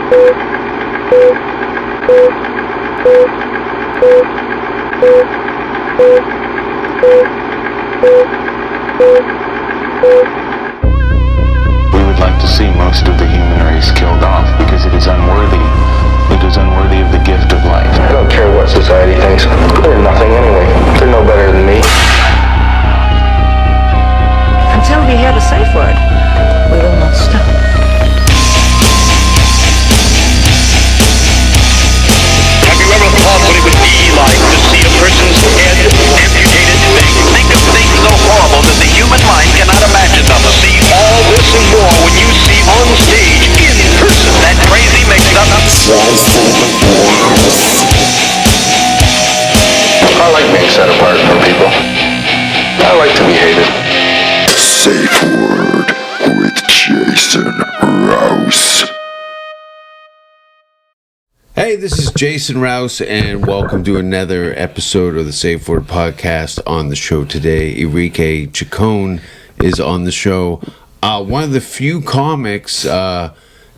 We would like to see most of the human race killed off because it is unworthy. It is unworthy of the gift of life. I don't care what society thinks. They're nothing anyway. They're no better than me. Until we hear the safe word, we will not stop. Have you ever thought what it would be like to see a person's head amputated? Think of things so horrible that the human mind cannot imagine them. See all this and more when you see on stage, in person, that crazy mix-up. I like being set apart from people. I like to be hated. Safe Word with Jason Rouse. Hey, this is Jason Rouse, and welcome to another episode of the Safeword podcast. On the show today, Enrique Chacón is on the show. One of the few comics that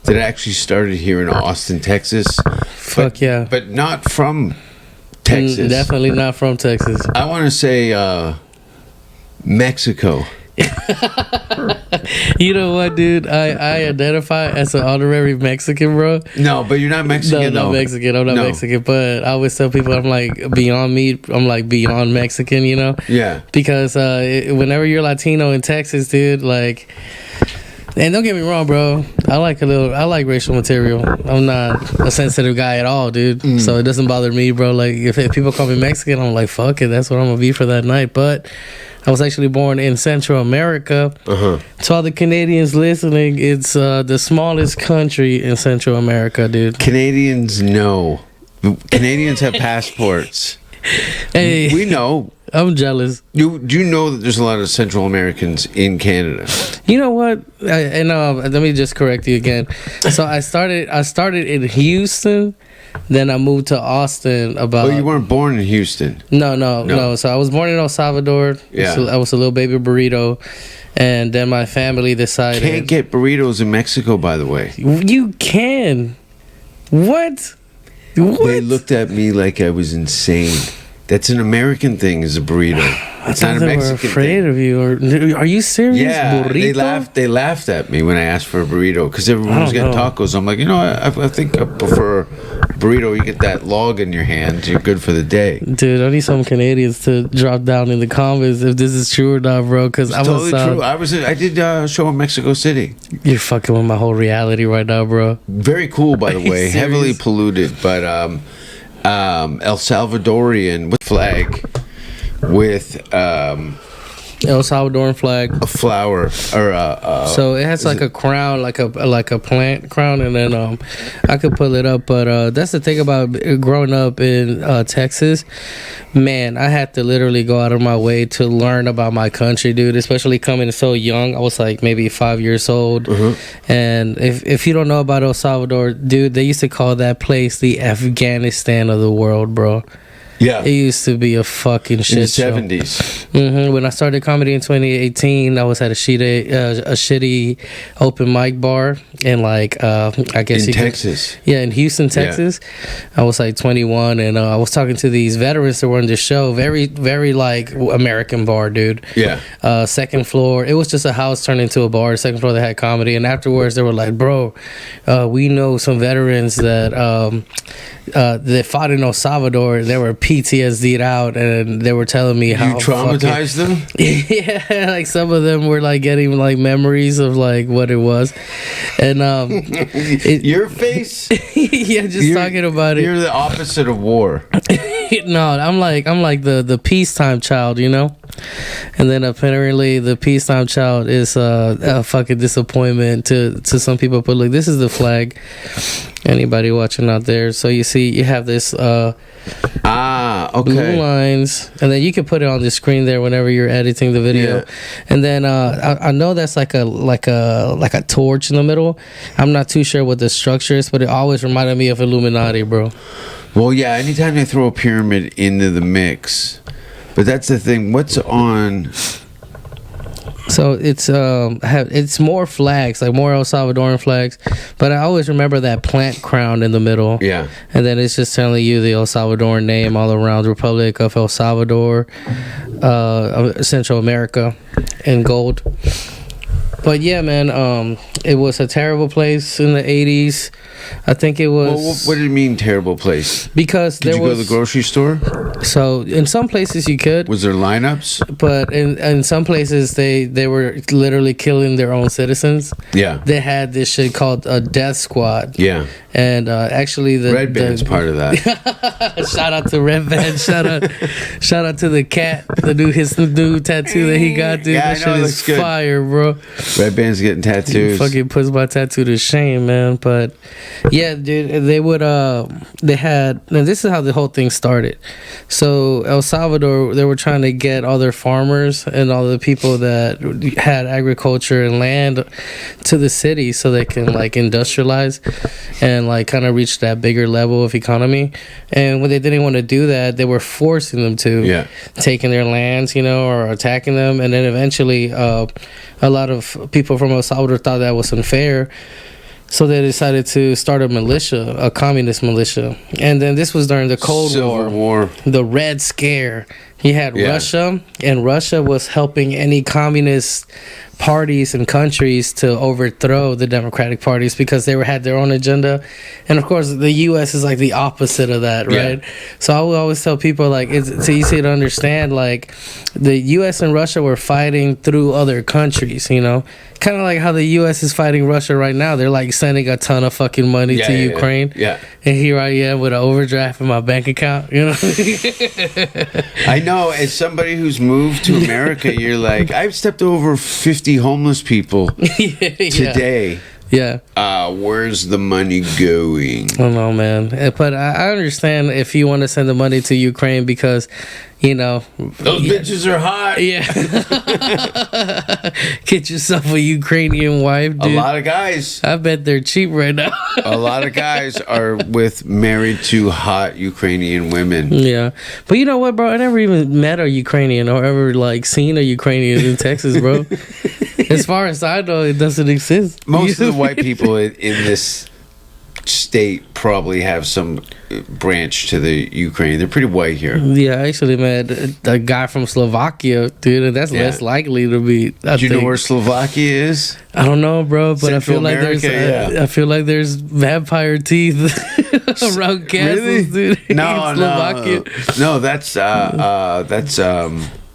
actually started here in Austin, Texas. Fuck yeah. But not from Texas. Definitely not from Texas. I want to say Mexico. You know what, dude? I identify as an honorary Mexican, bro. No, but you're not Mexican, No, I'm not Mexican. I'm not Mexican. But I always tell people I'm like beyond meat. I'm like beyond Mexican, you know? Yeah. Because whenever you're Latino in Texas, dude, like... And don't get me wrong, bro. I like racial material. I'm not a sensitive guy at all, dude. So it doesn't bother me, bro. Like if people call me Mexican, I'm like, fuck it. That's what I'm gonna be for that night. But I was actually born in Central America. To all the Canadians listening, it's the smallest country in Central America, dude. Canadians know. Canadians have passports. Hey, we know. I'm jealous. Do you know that there's a lot of Central Americans in Canada? You know what? Let me just correct you again. So I started in Houston, then I moved to Austin. Oh, you weren't born in Houston? No. So I was born in El Salvador. Yeah. So I was a little baby burrito, and then my family decided. Can't get burritos in Mexico, by the way. You can. What? They looked at me like I was insane. That's an American thing, is a burrito. It's not a Mexican thing. Afraid of you, or are you serious? Yeah, Burrito? they laughed at me when I asked for a burrito because everyone was getting tacos. I'm like, I think I prefer a burrito. You get that log in your hand, you're good for the day. Dude, I need some Canadians to drop down in the comments if this is true or not, bro. Because I'm totally true. I did a show in Mexico City. You're fucking with my whole reality right now, bro. Very cool, by the way. Heavily polluted, but El Salvadorian flag with El Salvadoran flag, a flower, or so it has like a crown, like a plant crown, and then I could pull it up, but that's the thing about growing up in Texas, man. I had to literally go out of my way to learn about my country, dude. Especially coming so young, I was like maybe 5 years old, and if you don't know about El Salvador, dude, they used to call that place the Afghanistan of the world, bro. Yeah, it used to be a fucking shit in the 70s. When I started comedy in 2018, I was at a shitty open mic bar in like I guess in Texas. In Houston, Texas. Yeah. I was like 21, and I was talking to these veterans that were on the show. Very, very like American bar, dude. Yeah. Second floor. It was just a house turned into a bar. Second floor, they had comedy, and afterwards they were like, "Bro, we know some veterans that that fought in El Salvador. They were PTSD'd out, and they were telling me how you traumatized them." Yeah, like some of them were like getting like memories of like what it was, and your face. Yeah, just talking about it. You're the opposite of war. No, I'm like the peacetime child, you know. And then apparently the peacetime child is a fucking disappointment to some people. But look, this is the flag. Anybody watching out there? So you see, you have this okay, blue lines, and then you can put it on the screen there whenever you're editing the video. Yeah. And then I know that's like a torch in the middle. I'm not too sure what the structure is, but it always reminded me of Illuminati, bro. Well, yeah. Anytime they throw a pyramid into the mix. But that's the thing. What's on? So it's more flags, like more El Salvadoran flags, but I always remember that plant crown in the middle. Yeah. And then it's just telling you the El Salvadoran name all around Republic of El Salvador, Central America, in gold. But yeah, man, it was a terrible place in the 80s. I think it was. Well, what did it mean, terrible place? Because Did you go to the grocery store? So in some places you could. Was there lineups? But in some places they were literally killing their own citizens. Yeah. They had this shit called a death squad. Yeah. And actually the Red Band's part of that. Shout out to Red Band. Shout out to the cat. His new tattoo that he got, dude. Yeah, that shit is good. fire, bro. Red Band's getting tattoos. Fucking puts my tattoo to shame, man. But yeah, dude, they would they had, and this is how the whole thing started. So El Salvador, they were trying to get all their farmers and all the people that had agriculture and land to the city so they can like industrialize and like kind of reach that bigger level of economy. And when they didn't want to do that, they were forcing them to, taking their lands, or attacking them. And then eventually a lot of people from El Salvador thought that was unfair, so they decided to start a militia, a communist militia. And then this was during the Cold War, the Red Scare. You had Russia, and Russia was helping any communist parties and countries to overthrow the democratic parties because they had their own agenda. And of course the US is like the opposite of that, right? So I would always tell people, like, it's easy to understand, like the US and Russia were fighting through other countries, kind of like how the US is fighting Russia right now. They're like sending a ton of fucking money to Ukraine, and here I am with an overdraft in my bank account. I know, as somebody who's moved to America, you're like, I've stepped over 50 homeless people today. Yeah. Where's the money going? I don't know, man. But I understand if you want to send the money to Ukraine because, those bitches are hot. Yeah. Get yourself a Ukrainian wife, dude. A lot of guys. I bet they're cheap right now. A lot of guys are married to hot Ukrainian women. Yeah. But you know what, bro? I never even met a Ukrainian or ever, seen a Ukrainian in Texas, bro. As far as I know, it doesn't exist. Most of the white people in this state probably have some branch to the Ukraine. They're pretty white here. Yeah, I actually met a guy from Slovakia, dude, and that's less likely to be. Do you know where Slovakia is? I don't know, bro, but Central I feel like there's vampire teeth around castles, dude. No, that's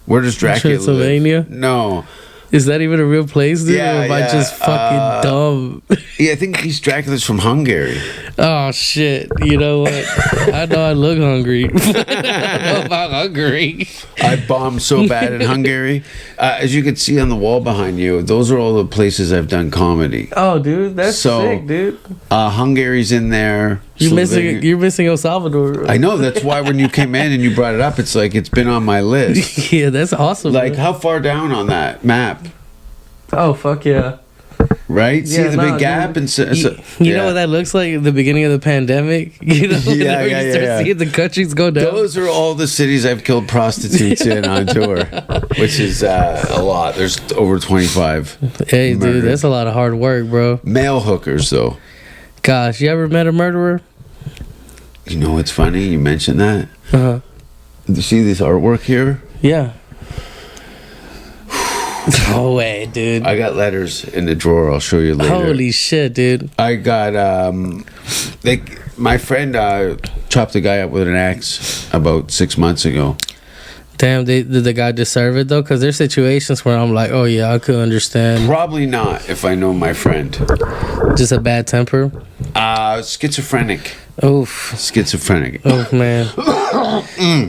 where does Dracula Pennsylvania live? No. Is that even a real place, dude? Yeah, or am I just fucking dumb? Yeah, I think he's Dracula's from Hungary. Oh, shit. You know what? I know I look hungry. I don't know about hungry. I bombed so bad in Hungary. As you can see on the wall behind you, those are all the places I've done comedy. Oh, dude, that's sick, dude. Hungary's in there. You're missing El Salvador. I know. That's why when you came in and you brought it up, it's like it's been on my list. Yeah, that's awesome. Like, how far down on that map? Oh, fuck yeah. Right? See the big gap? And you know what that looks like at the beginning of the pandemic? You start seeing the countries go down. Those are all the cities I've killed prostitutes in on tour, which is a lot. There's over 25. Hey, dude, that's a lot of hard work, bro. Male hookers, though. Gosh, you ever met a murderer? You know what's funny? You mentioned that. Uh-huh. You see this artwork here? Yeah. No way, dude. I got letters in the drawer. I'll show you later. Holy shit, dude. I got my friend chopped a guy up with an axe about 6 months ago. Damn, did the guy deserve it though? Because there's situations where I'm like, oh yeah, I could understand. Probably not if I know my friend. Just a bad temper? Schizophrenic. Oof. Schizophrenic. Oh man.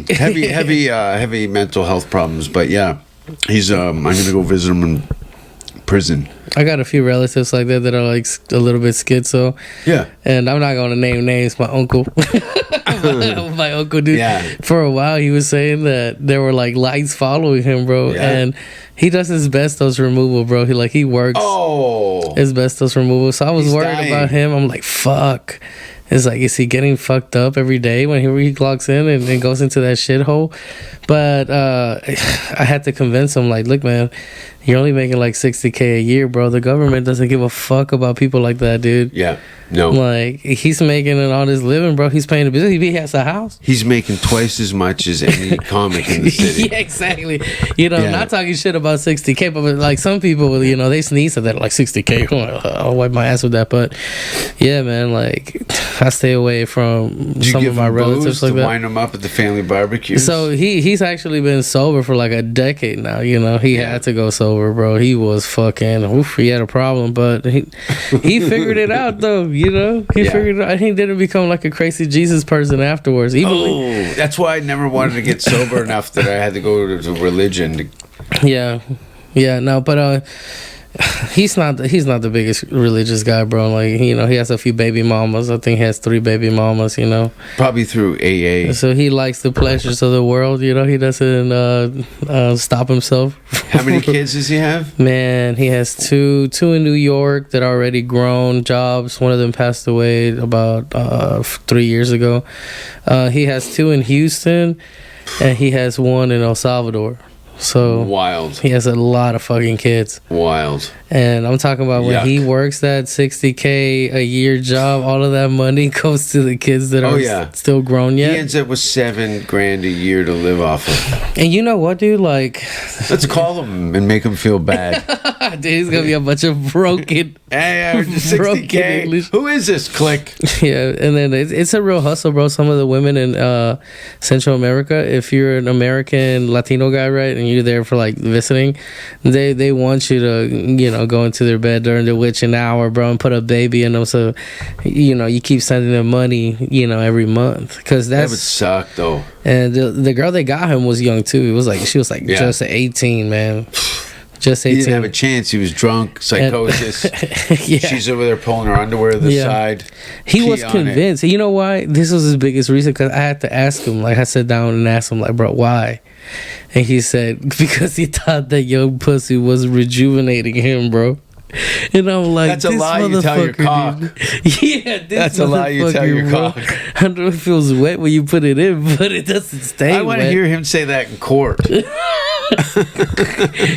Heavy mental health problems. But yeah, he's I'm gonna go visit him in prison. I got a few relatives like that are like a little bit schizo. Yeah. And I'm not gonna name names. My uncle. My uncle, dude. Yeah. For a while, he was saying that there were like lights following him, bro. Yeah. And he does asbestos removal, bro. He works asbestos removal. So I was worried about him. I'm like, fuck. It's like, is he getting fucked up every day when he clocks in and goes into that shithole? But I had to convince him, like, look, man, you're only making like $60K a year, bro. The government doesn't give a fuck about people like that, dude. Yeah. No. Like, he's making all this living, bro. He's paying the business. He has a house. He's making twice as much as any comic in the city. Yeah, exactly. I'm not talking shit about 60K, but like some people, they sneeze at that, like 60K. I'll wipe my ass with that. But yeah, man, like I stay away from some of my relatives like that. Wind him up at the family barbecue. So he's actually been sober for like a decade now. He had to go sober, bro. He was fucking. He had a problem, but he figured it out though. He figured it out. He didn't become like a crazy Jesus person afterwards. That's why I never wanted to get sober enough that I had to go to religion. Yeah, no, but he's not the biggest religious guy, bro. Like, he has a few baby mamas. I think he has 3 baby mamas, Probably through AA. So he likes the pleasures of the world, he doesn't stop himself. How many kids does he have? Man, he has two in New York that are already grown jobs. One of them passed away about 3 years ago. He has 2 in Houston, and he has 1 in El Salvador. So wild. He has a lot of fucking kids. Wild. And I'm talking about when he works that $60K a year job, all of that money goes to the kids that are still grown yet. He ends up with $7,000 a year to live off of. And you know what, dude? Like, let's call him and make him feel bad. Dude, he's gonna be a bunch of broken. Hey, $60K. English. Who is this? Click. Yeah, and then it's a real hustle, bro. Some of the women in Central America, if you're an American Latino guy, right, and you're there for like visiting, they want you to go into their bed during the witching hour, bro, and put a baby in them. So you keep sending them money, every month, because that would suck though. And the girl that got him was young too. She was like just 18, man. Just 18. He didn't have a chance. He was drunk, psychosis. She's over there pulling her underwear to the side. He was convinced. You know why? This was his biggest reason, because I had to ask him. Like, I sat down and asked him, like, bro, why? And he said, because he thought that young pussy was rejuvenating him, bro. And I'm like, that's a lie you tell your cock. Yeah, that's a lie you tell your cock. I don't know if it feels wet when you put it in, but it doesn't stay. I want to hear him say that in court.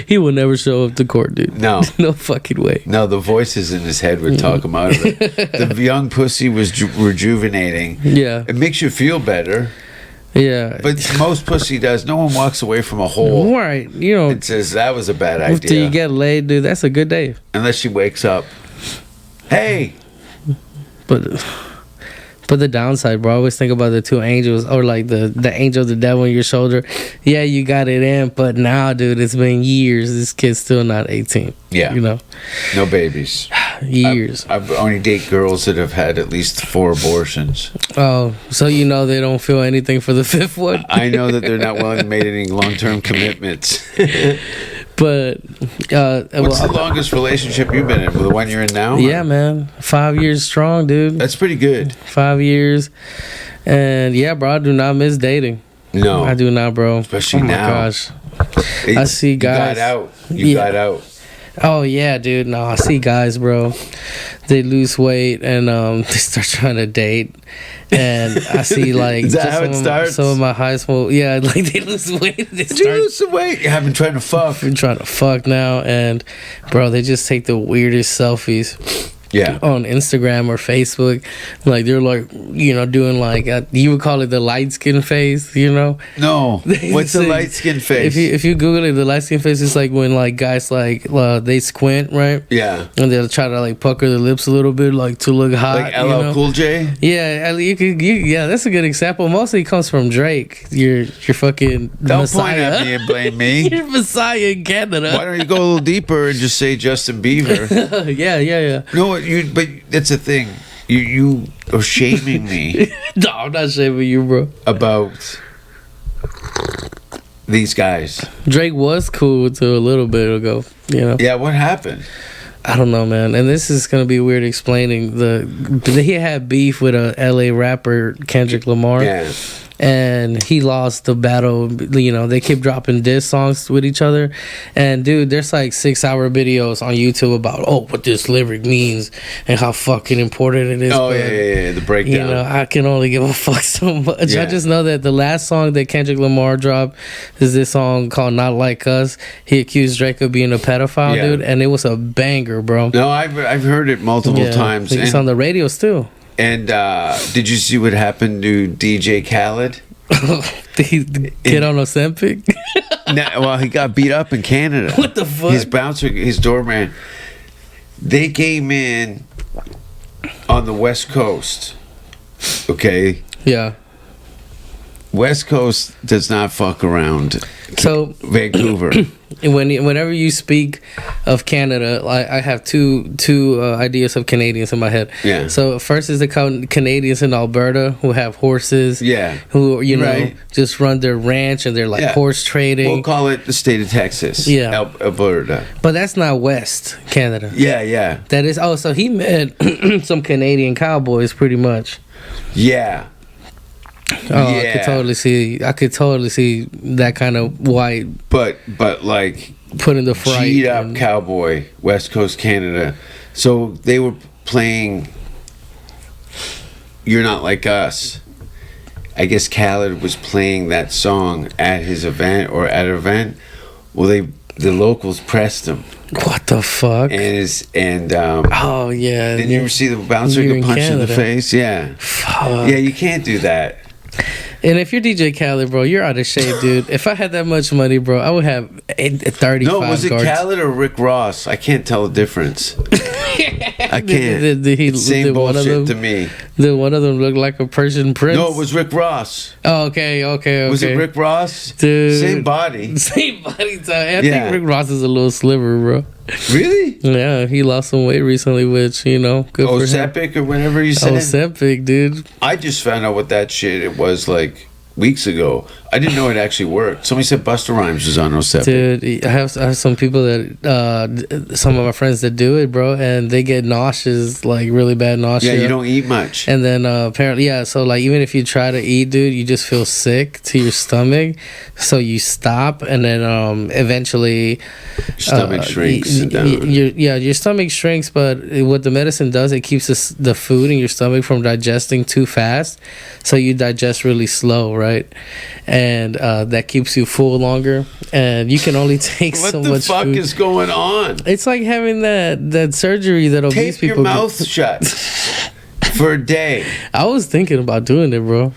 He will never show up to court, dude. No fucking way. No, the voices in his head would talk him out of it. The young pussy was rejuvenating. Yeah, it makes you feel better. Yeah, but most pussy does. No one walks away from a hole, right? And says that was a bad idea. After you get laid, dude, that's a good day. Unless she wakes up, hey. But the downside, bro, I always think about the 2 angels, or like the angel of the devil on your shoulder. Yeah, you got it in, but now, dude, it's been years. This kid's still not 18. Yeah. No babies. Years. I've only date girls that have had at least 4 abortions. Oh, so they don't feel anything for the 5th one? I know that they're not willing to make any long-term commitments. But what's the longest relationship you've been in? The one you're in now? Yeah, man, 5 years strong, dude. That's pretty good. 5 years, and yeah, bro, I do not miss dating. No, I do not, bro. Especially now. Oh my gosh, I see guys. You got out. Oh yeah, dude. No, I see guys, bro. They lose weight and they start trying to date. And I see like is that how it starts? Some of my high school, yeah, like they lose weight. Did you lose some weight? You have been trying to fuck. Been trying to fuck now, and bro, they just take the weirdest selfies. Yeah, on Instagram or Facebook, like they're like, doing like you would call it the light skin face, No, what's the light skin face? If you Google it, the light skin face is like when like guys like they squint, right? Yeah, and they'll try to like pucker their lips a little bit, like to look hot. Like LL Cool J. Yeah, yeah, that's a good example. Mostly comes from Drake. Your fucking don't Messiah. Point at me and blame me. You're Messiah in Canada. Why don't you go a little deeper and just say Justin Bieber? Yeah. No. But that's the thing. You are shaming me. No, I'm not shaming you, bro. About these guys. Drake was cool till a little bit ago. Yeah, what happened? I don't know, man. And this is gonna be weird explaining he had beef with a LA rapper, Kendrick Lamar. Yeah. and he lost the battle. You know, they kept dropping diss songs with each other, and dude, there's like 6-hour videos on YouTube about what this lyric means and how fucking important it is. Oh yeah, the breakdown. You know, I can only give a fuck so much. Yeah. I just know that the last song that Kendrick Lamar dropped is this song called "Not Like Us." He accused Drake of being a pedophile, dude, and it was a banger, bro. No, I've heard it multiple times. It's on the radios too. And did you see what happened to DJ Khaled? The kid on Ozempic? Well, he got beat up in Canada. What the fuck? His bouncer, his doorman, they came in on the West Coast. Okay? Yeah. West Coast does not fuck around. So Vancouver. Whenever you speak of Canada, I have two ideas of Canadians in my head. Yeah. So first is the Canadians in Alberta who have horses. Yeah. Who Right. just run their ranch and they're like horse trading. We'll call it the state of Texas. Yeah. Alberta. But that's not West Canada. Yeah. That is. Oh, so he met some Canadian cowboys, pretty much. Yeah. Oh, yeah. I could totally see that kind of white. But like putting the fright. G'd up cowboy, West Coast Canada. So they were playing "You're Not Like Us." I guess Khaled was playing that song at his event or at an event. Well, the locals pressed him. What the fuck? Oh yeah. Didn't you ever see the bouncer get punched in the face? Yeah. Fuck. Yeah, you can't do that. And if you're DJ Khaled, bro, you're out of shape, dude. If I had that much money, bro, I would have 35 No, was it guards. Khaled or Rick Ross? I can't tell the difference. I can't. Same bullshit to me. Did one of them look like a Persian prince? No, it was Rick Ross. Oh, okay. Was it Rick Ross? Dude. Same body. Same body type. I think Rick Ross is a little sliver, bro. Really? Yeah, he lost some weight recently, which, good for him. Ozempic or whatever you said? Ozempic, dude. I just found out what that shit it was like weeks ago. I didn't know it actually worked. Somebody said Busta Rhymes was on Ozempic. Dude, I have some people that, some of my friends that do it, bro, and they get nauseous, like really bad nausea. Yeah, you don't eat much. And then apparently, so like even if you try to eat, dude, you just feel sick to your stomach. So you stop, and then eventually your stomach shrinks down. Your stomach shrinks, but what the medicine does, it keeps the food in your stomach from digesting too fast. So you digest really slow, right? And that keeps you full longer, and you can only take so much food. What the fuck is going on? It's like having that surgery that obese Tape people your mouth shut for a day. I was thinking about doing it, bro,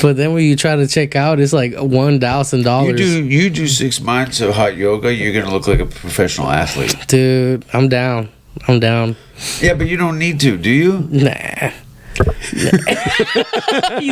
but then when you try to check out, it's like $1,000. You do 6 months of hot yoga, you're gonna look like a professional athlete, dude. I'm down. Yeah, but you don't need to, do you? Nah. You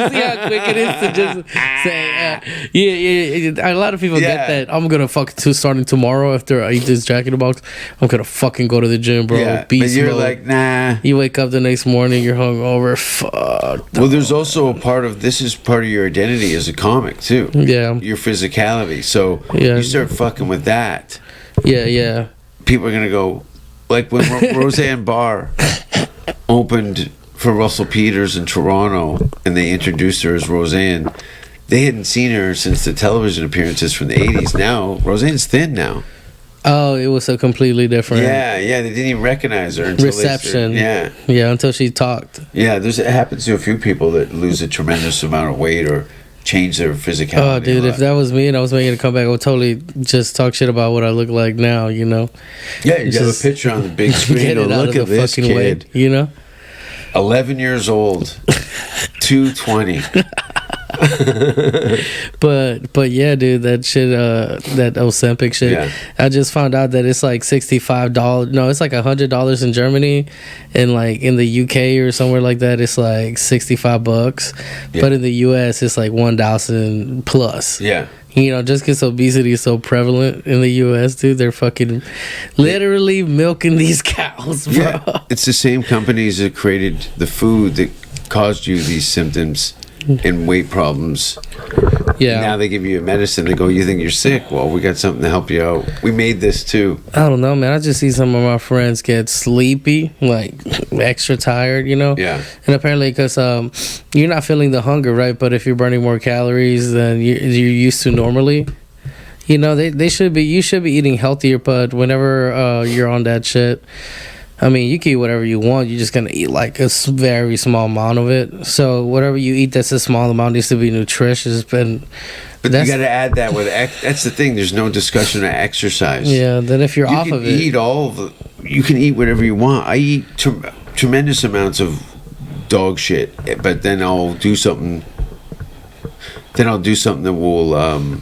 see how quick it is to just say, yeah. A lot of people get that. I'm gonna starting tomorrow after I eat this Jack in the Box. I'm gonna fucking go to the gym, bro. Yeah, Beast but you're mode. like, nah. You wake up the next morning, you're hungover. Fuck. Well, there's also part of your identity as a comic too. Yeah. Your physicality. So you start fucking with that. Yeah. People are gonna go, like when Roseanne Barr opened for Russell Peters in Toronto, and they introduced her as Roseanne. They hadn't seen her since the television appearances from the 80s. Now, Roseanne's thin now. Oh, it was a completely different... Yeah, they didn't even recognize her until reception. Yeah, until she talked. Yeah, it happens to a few people that lose a tremendous amount of weight or change their physicality. Oh, dude, if that was me and I was making a comeback, I would totally just talk shit about what I look like now, Yeah, you have a picture on the big screen. Look at this kid. Way, 11 years old, 220. but yeah, dude, that shit, that Ozempic shit. Yeah. I just found out that it's like $65. No, it's like $100 in Germany, and like in the UK or somewhere like that, it's like $65. Yeah. But in the US, it's like 1,000 plus. Yeah. Just because obesity is so prevalent in the U.S., dude, they're fucking literally milking these cows, bro. Yeah, it's the same companies that created the food that caused you these symptoms and weight problems. Yeah. And now they give you a medicine. They go, you think you're sick? Well, we got something to help you out. We made this too. I don't know, man. I just see some of my friends get sleepy, like extra tired, you know? Yeah. And apparently, because you're not feeling the hunger, right? But if you're burning more calories than you're used to normally, you know, you should be eating healthier. But whenever you're on that shit, I mean, you can eat whatever you want. You're just gonna eat like a very small amount of it. So whatever you eat, that's a small amount, needs to be nutritious. But you got to add that with that's the thing. There's no discussion of exercise. Yeah. Then if you're you off can of it, eat you can eat whatever you want. I eat tremendous amounts of dog shit, but then I'll do something. Then I'll do something that will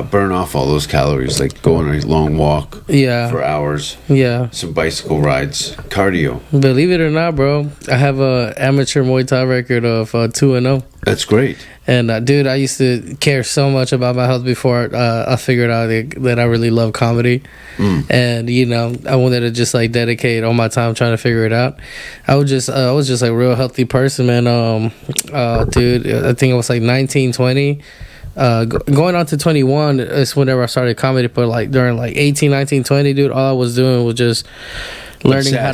burn off all those calories, like go on a long walk. Yeah. For hours. Yeah. Some bicycle rides, cardio. Believe it or not, bro, I have a amateur Muay Thai record of 2-0. That's great. And dude, I used to care so much about my health before I figured out that I really love comedy. And you know, I wanted to just like dedicate all my time trying to figure it out. I was just like a real healthy person, man. Dude, I think it was like 19, 20. Going on to 21 is whenever I started comedy, but like during like 18, 19, 20, dude, all I was doing was just learning how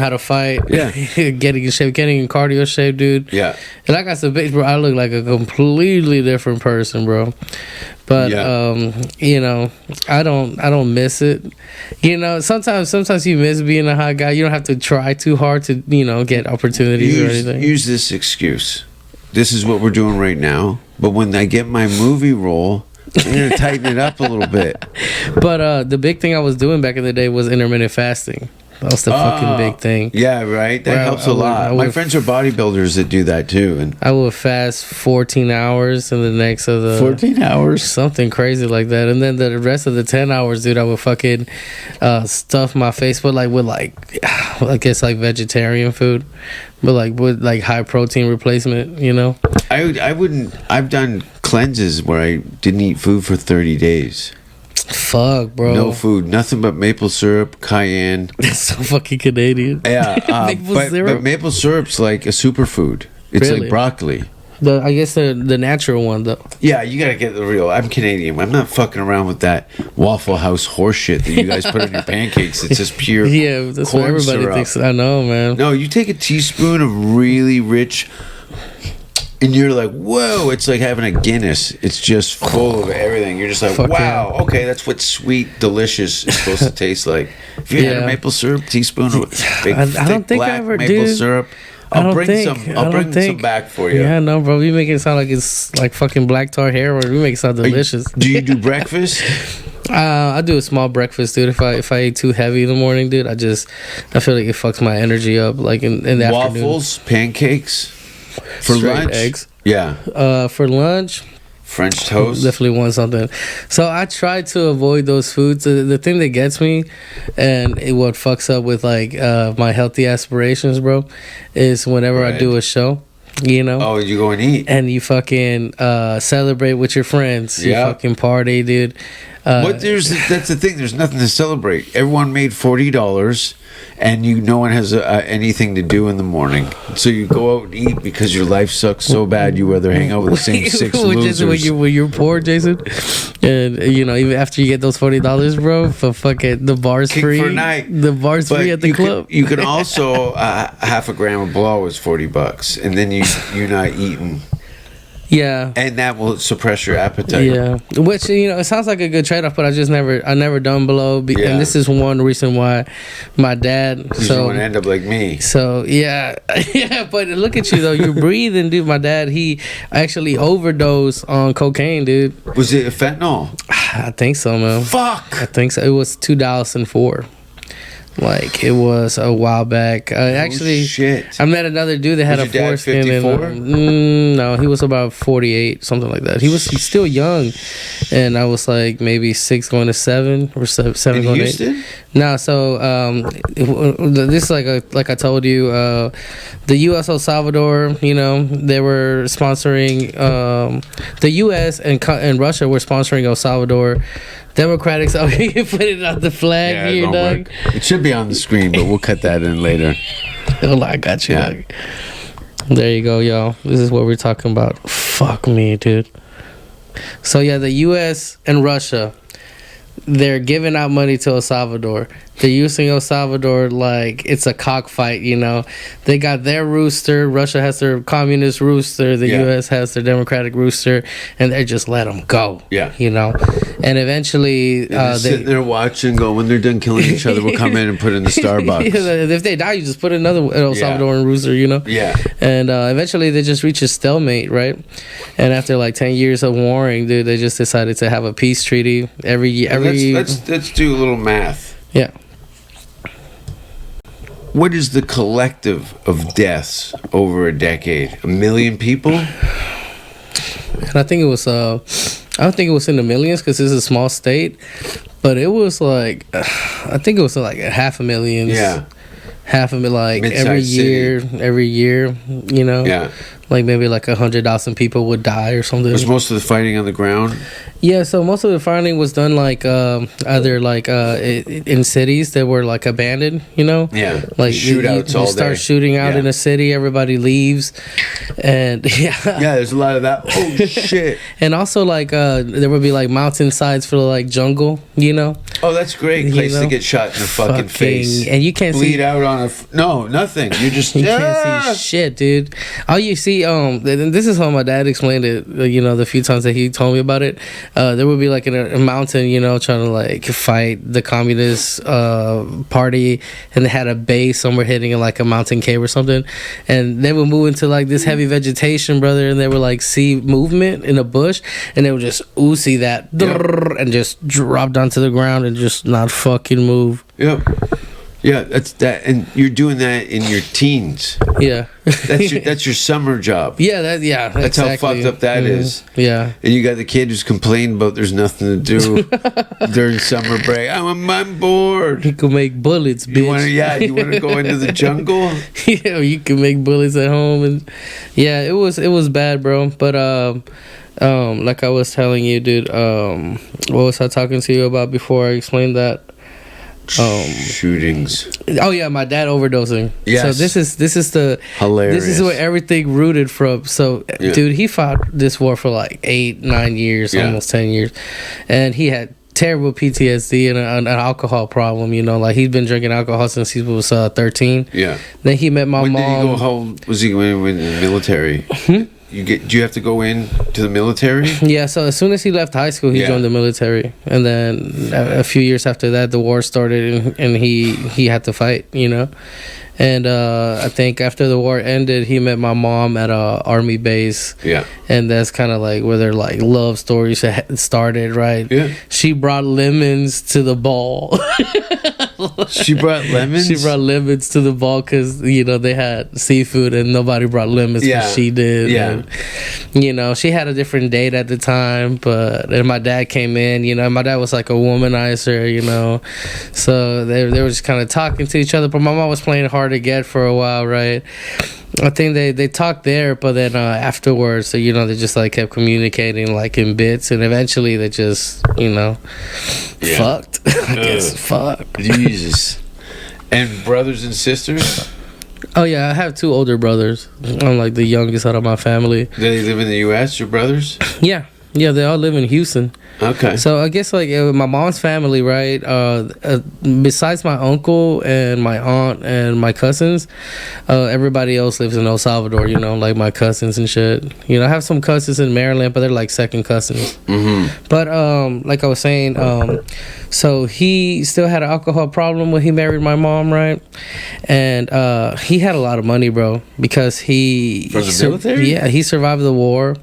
to fight, getting in shape, getting in cardio shape, dude. Yeah. And I got some big, bro. I look like a completely different person, bro. But you know, I don't miss it. You know, sometimes you miss being a hot guy. You don't have to try too hard to, you know, get opportunities or anything. Use this excuse. This is what we're doing right now. But when I get my movie role, I'm gonna tighten it up a little bit. But the big thing I was doing back in the day was intermittent fasting. That was the fucking big thing. Yeah, right. That helps a lot. My friends are bodybuilders that do that too, and I would fast 14 hours, and the next of the 14 hours, something crazy like that, and then the rest of the 10 hours, dude, I would fucking stuff my face with I guess like vegetarian food, but like with like high protein replacement, you know. I wouldn't. I've done cleanses where I didn't eat food for 30 days. Fuck, bro. No food, nothing but maple syrup, cayenne. That's so fucking Canadian. Yeah, but maple syrup's like a superfood. It's Really? like broccoli. I guess the natural one though. Yeah, you gotta get the real. I'm Canadian. I'm not fucking around with that Waffle House horse shit that you guys put in your pancakes. It's just pure. Yeah, that's what everybody syrup. thinks. I know, man. No, you take a teaspoon of really rich, and you're like, whoa! It's like having a Guinness. It's just full of everything. You're just like, Fuck wow. Okay, that's what sweet, delicious is supposed to taste like. If you had a maple syrup teaspoon of big, I thick don't think black I ever maple did. syrup. I'll bring some back for you. Yeah, no, bro. You make it sound like it's like fucking black tar heroin. We make it sound delicious. Do you do breakfast? I do a small breakfast, dude. If I eat too heavy in the morning, dude, I feel like it fucks my energy up. Like in the afternoon. Waffles, pancakes, for Straight lunch, eggs. Yeah. For lunch, French toast. definitely want something. So I try to avoid those foods. The thing that gets me, and what fucks up with like my healthy aspirations, bro, is whenever I do a show. You know? Oh, you go and eat. And you fucking celebrate with your friends. You fucking party, dude. That's the thing. There's nothing to celebrate. Everyone made $40, and no one has anything to do in the morning. So you go out and eat because your life sucks so bad. You rather hang out with the same six losers. When you're poor, Jason, and you know, even after you get those $40, bro, for fucking the bar's Kick free. For a night. The bar's free at the club. You can also half a gram of blow is $40, and then you're not eating. Yeah, and that will suppress your appetite. Yeah, which, you know, it sounds like a good trade-off, but I never done below. And this is one reason why my dad. You don't want to end up like me. So yeah, yeah. But look at you though, you're breathing, dude. My dad, he actually overdosed on cocaine, dude. Was it fentanyl? I think so, man. Fuck. I think so. It was 2004. Like, it was a while back. Actually, shit. I met another dude that had a foreskin. 54? No, he was about 48, something like that. He's still young, and I was like maybe 6 going to 7 or 7 in going Houston? to 8. No, so this is like I told you, the U.S. El Salvador, you know, they were sponsoring the U.S. and Russia were sponsoring El Salvador. Democratic, so you can put it on the flag here, Doug. It should be on the screen, but we'll cut that in later. Hold on, I got you, Doug. There you go, y'all. This is what we're talking about. Fuck me, dude. So yeah, the U.S. and Russia, they're giving out money to El Salvador. They're using El Salvador like it's a cockfight, you know. They got their rooster. Russia has their communist rooster. The U.S. has their democratic rooster, and they just let them go. Yeah, you know. And eventually, they're sitting there watching. Go when they're done killing each other, we'll come in and put in the Starbucks. If they die, you just put another El Salvadoran rooster, you know. Yeah. And eventually, they just reach a stalemate, right? And after like 10 years of warring, dude, they just decided to have a peace treaty every. Let's do a little math. Yeah. What is the collective of deaths over a decade? 1 million people? And I think it was I don't think it was in the millions because this is a small state, but it was like I think it was like 500,000. Yeah, 500,000 like Mid-sized every year, you know. Yeah, like maybe like 100,000 people would die or something. Was most of the fighting on the ground? Yeah, so most of the fighting was done like either like in cities that were like abandoned, you know. Yeah, like shootouts all day. You start shooting out in a city, everybody leaves, and yeah, there's a lot of that. Oh shit! And also like there would be like mountainsides for like jungle, you know. Oh, that's great place to get shot in the fucking face, and you can't bleed out on no nothing. You just can't see shit, dude. All you see, this is how my dad explained it. You know, the few times that he told me about it. There would be like a mountain, you know, trying to like fight the communist party, and they had a base somewhere hitting in like a mountain cave or something, and they would move into like this heavy vegetation, brother, and they would like see movement in a bush, and they would just oozy that and just drop down to the ground and just not fucking move. Yep. Yeah, that's that, and you're doing that in your teens. Yeah, that's your summer job. Yeah, that's exactly. How fucked up that is. Yeah, and you got the kid who's complaining about there's nothing to do during summer break. I'm bored. You can make bullets, bitch. You want to go into the jungle? Yeah, you can make bullets at home, and yeah, it was bad, bro. But like I was telling you, dude, what was I talking to you about before I explained that? Shootings. Oh yeah, my dad overdosing. Yes. So this is the hilarious. This is where everything rooted from. So dude, he fought this war for like 8-9 years, almost 10 years, and he had terrible PTSD and an alcohol problem. You know, like he'd been drinking alcohol since he was 13. Yeah. Then he met my mom. When did he go? How old was he going in the military? Do you have to go in to the military? Yeah, so as soon as he left high school, he joined the military, and then a few years after that, the war started, and he had to fight, you know. And I think after the war ended, he met my mom at a army base. Yeah, and that's kind of like where their like love stories started, right? Yeah, she brought lemons to the ball. She brought lemons? She brought lemons to the ball because, you know, they had seafood and nobody brought lemons, but she did. Yeah. And, you know, she had a different date at the time, and my dad came in, you know, my dad was like a womanizer, you know. So they were just kind of talking to each other, but my mom was playing hard to get for a while, right? I think they talked there, but then afterwards, so, you know, they just like kept communicating like in bits, and eventually they just, you know, fucked. I guess fucked. Jesus. And brothers and sisters? Oh yeah, I have 2 older brothers. I'm like the youngest out of my family. Do they live in the U.S., your brothers? Yeah, they all live in Houston. Okay. So I guess like my mom's family, right? Besides my uncle and my aunt and my cousins, everybody else lives in El Salvador. You know, like my cousins and shit. You know, I have some cousins in Maryland, but they're like second cousins. Mm-hmm. But like I was saying, so he still had an alcohol problem when he married my mom, right? And he had a lot of money, bro, because he from the military. Yeah, he survived the war,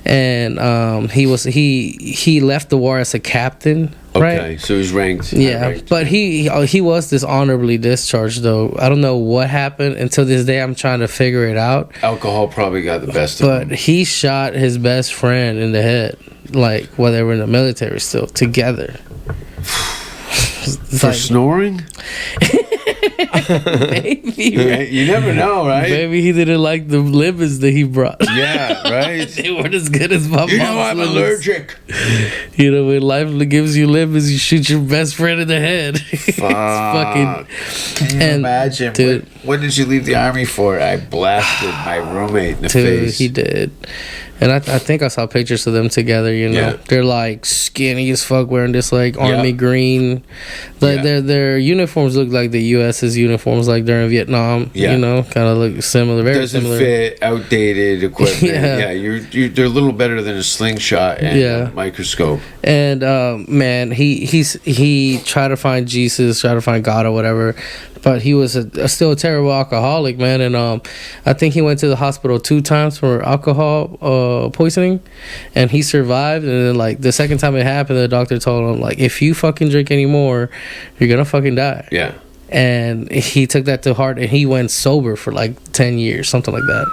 and he left the war as a captain. Right? Okay, so he's ranked. Yeah, ranked. But he was dishonorably discharged, though. I don't know what happened. Until this day, I'm trying to figure it out. Alcohol probably got the best of him. But he shot his best friend in the head, like while they were in the military still, together. For snoring? Maybe. Right? You never know, right? Maybe he didn't like the lemons that he brought. Yeah, right? They weren't as good as my mom's. You know I'm allergic. You know, when life gives you lemons, you shoot your best friend in the head. It's fucking... Can you imagine? Dude, what did you leave the army for? I blasted my roommate in the face. He did. And I think I saw pictures of them together. You know, they're like skinny as fuck, wearing this like army green. Like their uniforms look like the U.S.'s uniforms, like during Vietnam. Yeah. You know, kind of look similar, very Doesn't similar. fit, outdated equipment. Yeah. They're a little better than a slingshot and a microscope. And man, he tried to find Jesus, tried to find God or whatever, but he was still a terrible alcoholic, man. And I think he went to the hospital 2 times for alcohol poisoning, and he survived. And then like the second time it happened, the doctor told him like, if you fucking drink anymore, you're gonna fucking die. Yeah. And he took that to heart, and he went sober for like 10 years, something like that.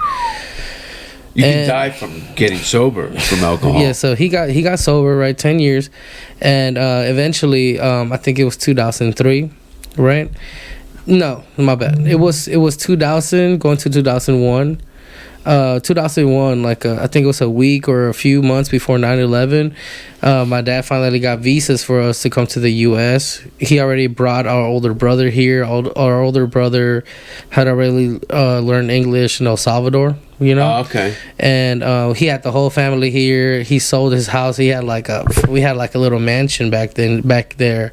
You can die from getting sober from alcohol. Yeah, so he got sober, right, 10 years, and eventually, I think it was 2003, right? No, my bad. It was 2000 going to 2001. 2001, like I think it was a week or a few months before 9/11. My dad finally got visas for us to come to the U.S. He already brought our older brother here. Our older brother had already learned English in El Salvador. You know. Oh, okay. And he had the whole family here. He sold his house. We had like a little mansion back there.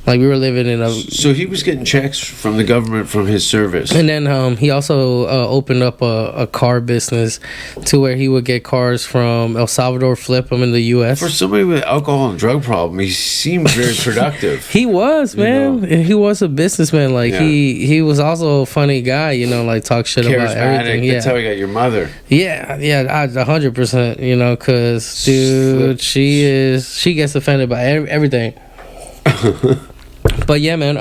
Like we were living in a. So he was getting checks from the government from his service. And then he also opened up a car business to where he would get cars from El Salvador, flip them in the U.S. For somebody with alcohol and drug problem, he seemed very productive. He was, man. You know? He was a businessman. Like he was also a funny guy. You know, like talk shit about everything. That's how he got your mother. Yeah, 100%. You know, cause dude, she gets offended by everything. But yeah, man,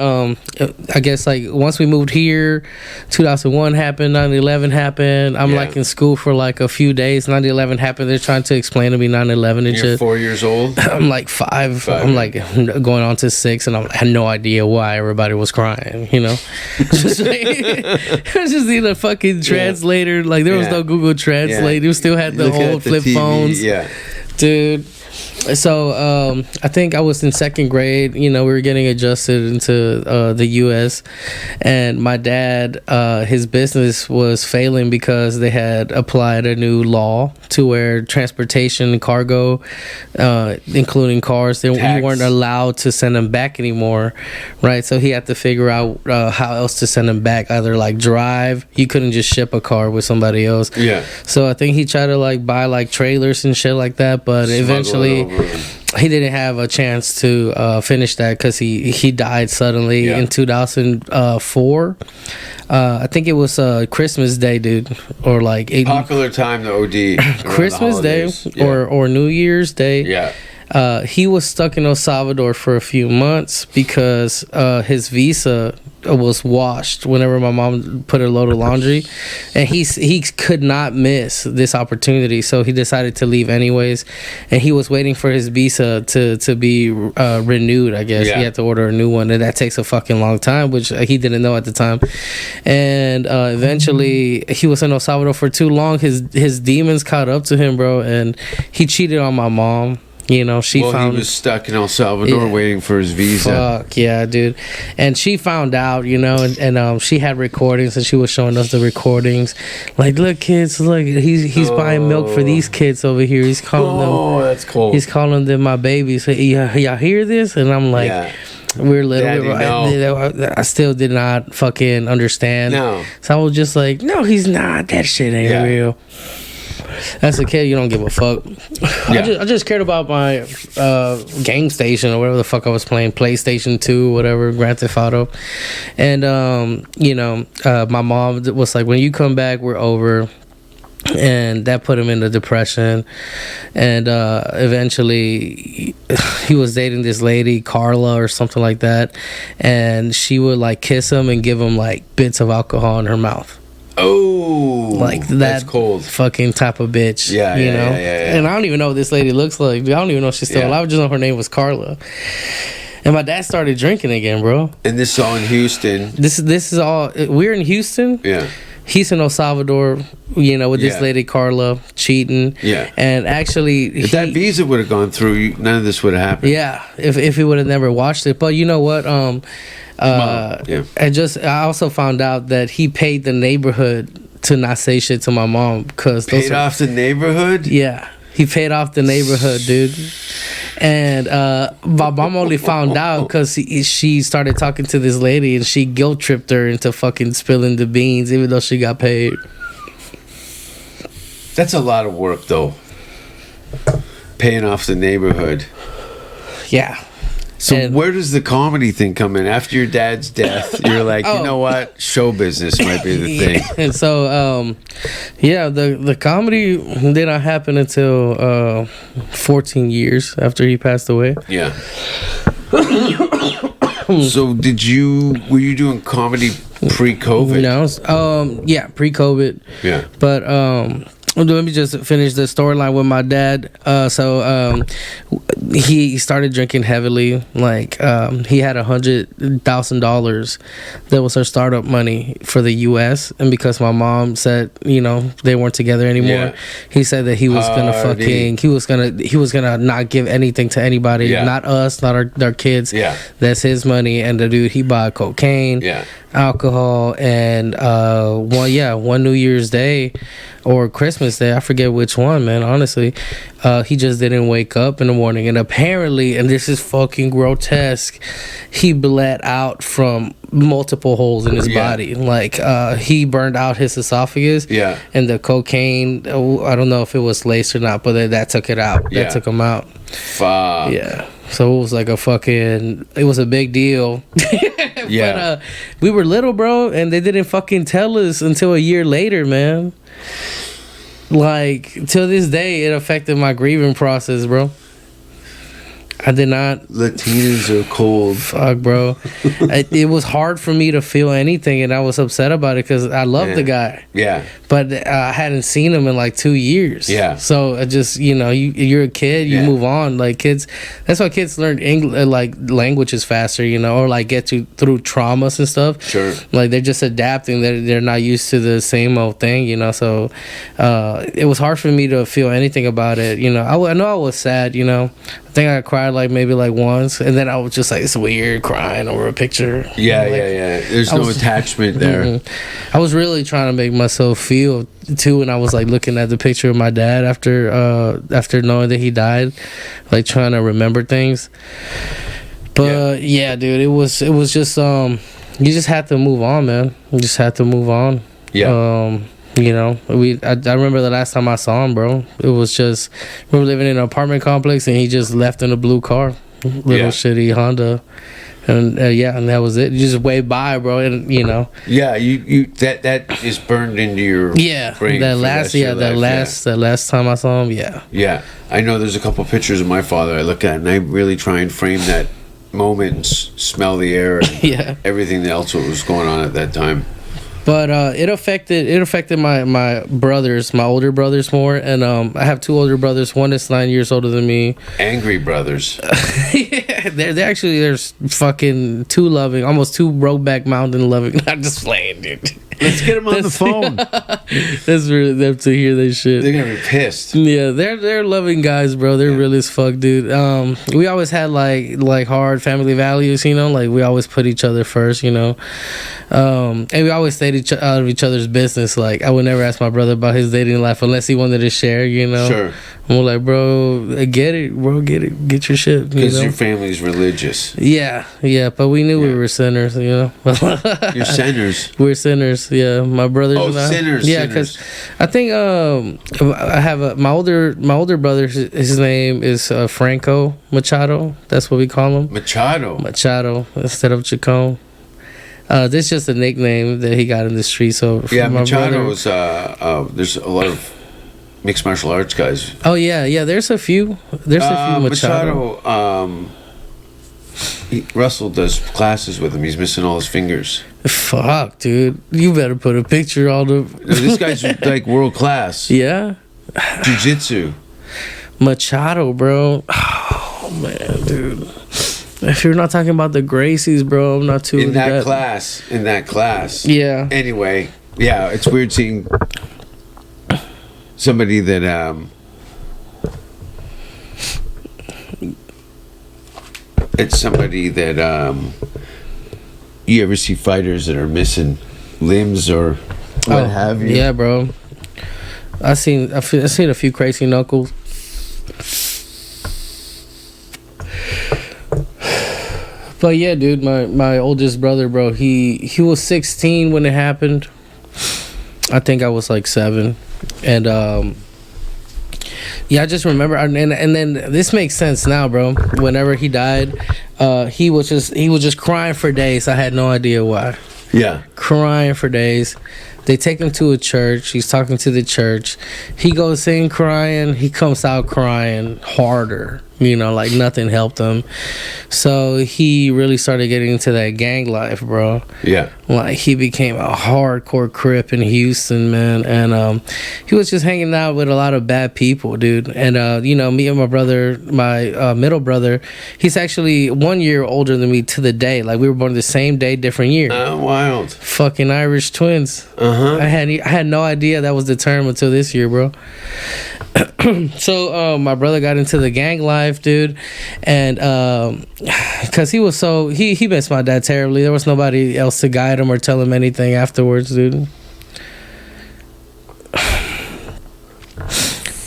I guess like once we moved here, 2001 happened, 9/11 happened. I'm like in school for like a few days. 9/11 happened. They're trying to explain to me 9/11 and You're shit. 4 years old. I'm like five. I'm like going on to 6, and I had no idea why everybody was crying. You know, just like, I just need a fucking translator. Like there was no Google Translate. You still had the old flip phones. Yeah, dude. So I think I was in 2nd grade. You know, we were getting adjusted into the U.S. and my dad, his business was failing because they had applied a new law to where transportation and cargo, including cars, you weren't allowed to send them back anymore, right? So he had to figure out how else to send them back. Either like drive, you couldn't just ship a car with somebody else. Yeah. So I think he tried to like buy like trailers and shit like that, but eventually he didn't have a chance to finish that because he died suddenly in 2004. I think it was Christmas Day, dude, or like popular time to OD. Christmas Day or New Year's Day. Yeah. He was stuck in El Salvador for a few months because his visa was washed whenever my mom put a load of laundry, and he could not miss this opportunity, so he decided to leave anyways. And he was waiting for his visa to be renewed. I guess he had to order a new one, and that takes a fucking long time, which he didn't know at the time. And eventually he was in El Salvador for too long. His demons caught up to him, bro, and he cheated on my mom. You know, he was stuck in El Salvador waiting for his visa. Fuck yeah, dude. And she found out, you know, and she had recordings, and she was showing us the recordings. Like, look, kids, look, he's buying milk for these kids over here. He's calling them. Oh, that's cool. He's calling them my babies. Y'all hear this? And I'm like, we're little. I still did not fucking understand. No. So I was just like, no, he's not. That shit ain't real. As a kid, you don't give a fuck. I just cared about my game station or whatever the fuck I was playing, PlayStation 2, whatever, Grand Theft Auto. And you know, my mom was like, when you come back, we're over. And that put him into depression. And eventually he was dating this lady, Carla or something like that, and she would like kiss him and give him like bits of alcohol in her mouth. Oh, like that. That's cold. Fucking type of bitch. Yeah, you know. Yeah. And I don't even know what this lady looks like. I don't even know if she's still alive. I just know her name was Carla. And my dad started drinking again, bro. And this is all in Houston. This is all. We're in Houston. Yeah. He's in El Salvador, you know, with this lady Carla cheating. Yeah. And actually, if that visa would have gone through, none of this would have happened. Yeah. If he would have never watched it, but you know what? I also found out that he paid the neighborhood to not say shit to my mom because Paid off the neighborhood? Yeah, he paid off the neighborhood, dude. And my mom only found out because she started talking to this lady and she guilt tripped her into fucking spilling the beans, even though she got paid. That's a lot of work, though. Paying off the neighborhood. Yeah. So And- where does the comedy thing come in? After your dad's death, you're like, you know what? Show business might be the thing. And so, the comedy did not happen until 14 years after he passed away. Yeah. So were you doing comedy pre-COVID? No, pre-COVID. Yeah. But let me just finish the storyline with my dad. He started drinking heavily. Like he had $100,000 that was her startup money for the U.S. And because my mom said, they weren't together anymore, he said that he was he was gonna not give anything to anybody, not us, not our kids. Yeah, that's his money. And the dude, he bought cocaine, alcohol, and one New Year's Day or Christmas Day, I forget which one, man, honestly, he just didn't wake up in the morning, and apparently, and this is fucking grotesque, he bled out from multiple holes in his body. Like he burned out his esophagus, and the cocaine, I don't know if it was laced or not, but that took it out. That took him out. Fuck. Yeah. So it was like it was a big deal. But we were little, bro, and they didn't fucking tell us until a year later, man. Like, till this day, it affected my grieving process, bro. I did not. Latinas are cold. Fuck, bro. It was hard for me to feel anything, and I was upset about it because I love the guy. Yeah. But I hadn't seen him in like 2 years. Yeah. So I just, you're a kid, you move on. Like kids, that's why kids learn languages faster, or like get through traumas and stuff. Sure. Like they're just adapting. They're not used to the same old thing, So it was hard for me to feel anything about it. I know I was sad. I think I cried maybe once, and then I was just like, it's weird crying over a picture. Yeah. There's no attachment there. Mm-hmm. I was really trying to make myself feel too, and I was looking at the picture of my dad after knowing that he died, trying to remember things. But yeah, dude, it was just you just had to move on, man. You just had to move on. Yeah. I remember the last time I saw him, bro. It was just, we were living in an apartment complex, and he just left in a blue car, shitty Honda, and and that was it. You just waved by, bro, and Yeah, you that is burned into your brain. That last time I saw him, Yeah, I know. There's a couple pictures of my father I look at, and I really try and frame that moment and smell the air and everything else what was going on at that time. But it affected my brothers, my older brothers more, and I have two older brothers. One is 9 years older than me. Angry brothers. they're fucking too loving, almost too Brokeback Mountain loving. I'm just playing, dude. Let's get them on the phone. That's really them to hear this shit. They're gonna be pissed. Yeah, they're loving guys, bro. They're really as fuck, dude. We always had like hard family values, we always put each other first, and we always stayed out of each other's business. Like I would never ask my brother about his dating life unless he wanted to share, Sure. I'm like, bro, get it, get your shit. Because your family's religious. Yeah, but we knew we were sinners, You're sinners. We're sinners, yeah. My brothers. Oh, sinners. Yeah, because I think I have my older brother. His name is Franco Machado. That's what we call him. Machado instead of Chacón. This is just a nickname that he got in the street. So yeah, Machado was. There's a lot of mixed martial arts guys. Oh yeah. There's a few. Machado. Russell does classes with him. He's missing all his fingers. Fuck, dude. You better put a picture on him. This guy's like world class. Yeah. Jiu-jitsu. Machado, bro. Oh man, dude. If you're not talking about the Gracies, bro, I'm not too in that class. Yeah. Anyway, yeah, it's weird seeing somebody that it's somebody that you ever see fighters that are missing limbs or what have you. Yeah, bro. I seen a few crazy knuckles. But yeah, dude, my oldest brother, bro, he was 16 when it happened. I think I was like 7, and yeah, I just remember, and then this makes sense now, bro. Whenever he died, he was just crying for days. I had no idea why. Yeah. Crying for days. They take him to a church. He's talking to the church. He goes in crying. He comes out crying harder. You know, like nothing helped him. So he really started getting into that gang life, bro. Yeah. Like he became a hardcore Crip in Houston, man. And he was just hanging out with a lot of bad people, dude. And, you know, me and my brother, my middle brother, he's actually 1 year older than me to the day. Like we were born the same day, different year. Wild. Fucking Irish twins. Uh-huh. I had no idea that was the term until this year, bro. So my brother got into the gang life, dude, and because he was so he missed my dad terribly. There was nobody else to guide him or tell him anything afterwards, dude.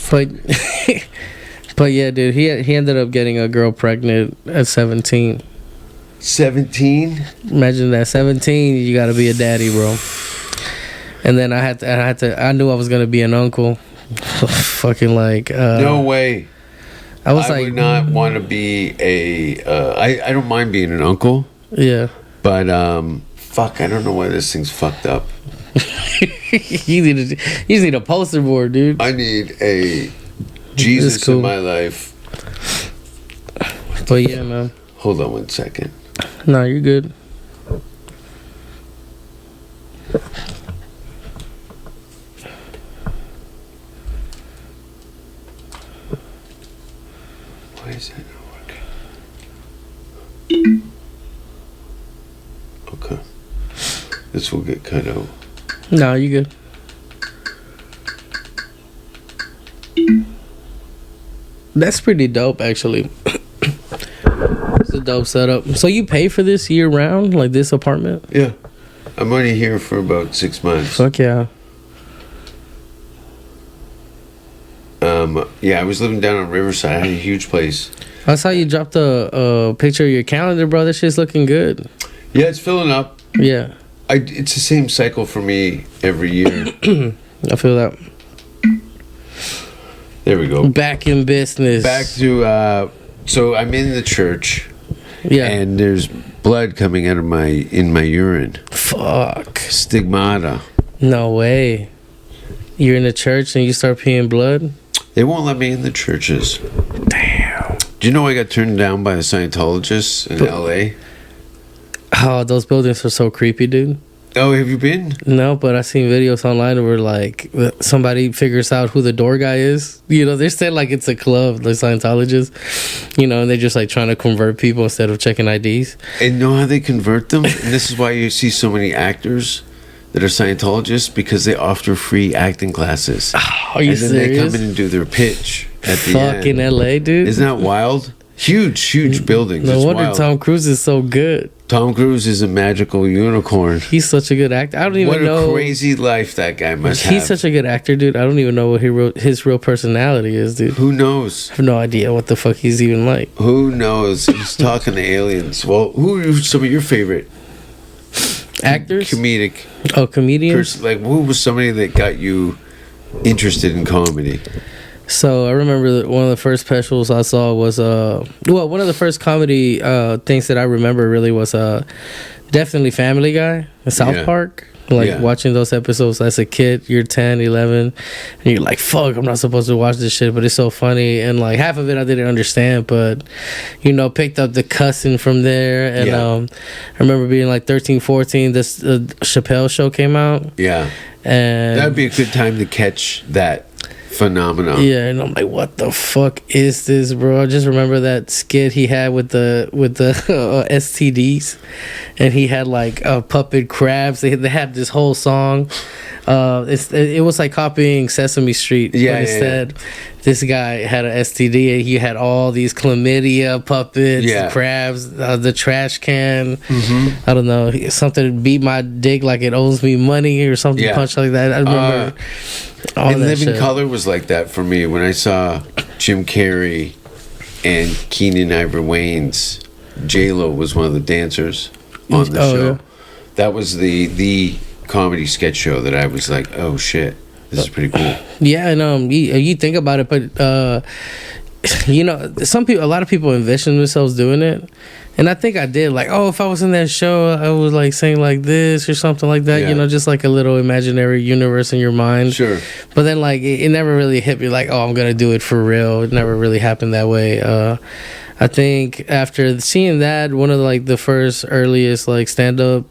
But yeah, dude, he ended up getting a girl pregnant at 17. 17? Imagine that, 17. You got to be a daddy, bro. And then I knew I was gonna be an uncle. Fucking like no way. I would not want to be I don't mind being an uncle. Yeah. But fuck, I don't know why this thing's fucked up. You just need a poster board, dude. I need a Jesus cool in my life. But yeah, man. Hold on 1 second. No, you're good. Why is that not working? Okay. This will get cut out. No, you good. That's pretty dope, actually. It's a dope setup. So you pay for this year round, like this apartment? Yeah. I'm only here for about 6 months. Fuck yeah. Yeah, I was living down on Riverside. I had a huge place. I saw you dropped a picture of your calendar, bro. That shit's looking good. Yeah, it's filling up. Yeah. It's the same cycle for me every year. I feel that. There we go. Back in business. Back to so I'm in the church. Yeah. And there's blood coming out of my urine. Fuck. Stigmata. No way. You're in the church and you start peeing blood? They won't let me in the churches. Damn. Do you know I got turned down by the Scientologists in LA? Oh, those buildings are so creepy, dude. Oh, have you been? No, but I've seen videos online where like somebody figures out who the door guy is. You know, they're saying like it's a club, like Scientologists. You know, and they're just like trying to convert people instead of checking IDs. And know how they convert them? And this is why you see so many actors that are Scientologists, because they offer free acting classes. Are you and then serious? they come in and do their pitch at the end. Fucking LA, dude. Isn't that wild? Huge buildings. No it's wonder wild. Tom Cruise is so good. Tom Cruise is a magical unicorn. He's such a good actor. I don't even know. What a crazy life that guy must have. He's such a good actor, dude. I don't even know what his real personality is, dude. Who knows? I have no idea what the fuck he's even like. Who knows? He's talking to aliens. Well, who are some of your favorite actors? Comedic. Oh, comedians? Like, who was somebody that got you interested in comedy? So I remember that one of the first specials I saw was one of the first comedy things that I remember really was definitely Family Guy and South Park. Like watching those episodes as a kid, you're 10, 11, and you're like, fuck, I'm not supposed to watch this shit, but it's so funny. And like half of it I didn't understand, but you know, picked up the cussing from there. And I remember being like 13, 14, this Chappelle show came out. Yeah. And that'd be a good time to catch that phenomenon. Yeah, and I'm like, what the fuck is this, bro? I just remember that skit he had with the STDs, and he had like puppet crabs. They had this whole song. It was like copying Sesame Street, but instead, this guy had an STD, and he had all these chlamydia puppets, crabs, the trash can. I don't know, something beat my dick like it owes me money or something, punch like that. I remember. And Living Color was like that for me when I saw Jim Carrey and Keenan Ivory Wayans. J-Lo was one of the dancers on the show. Yeah. That was the comedy sketch show that I was like, oh shit, this is pretty cool. Yeah, and you think about it, but you know, a lot of people envision themselves doing it, and I think I did. Like, oh, if I was in that show, I would like saying like this or something like that. You know, just like a little imaginary universe in your mind. Sure. But then like it never really hit me like, oh, I'm gonna do it for real. It never really happened that way. I think after seeing that, one of the first earliest like stand up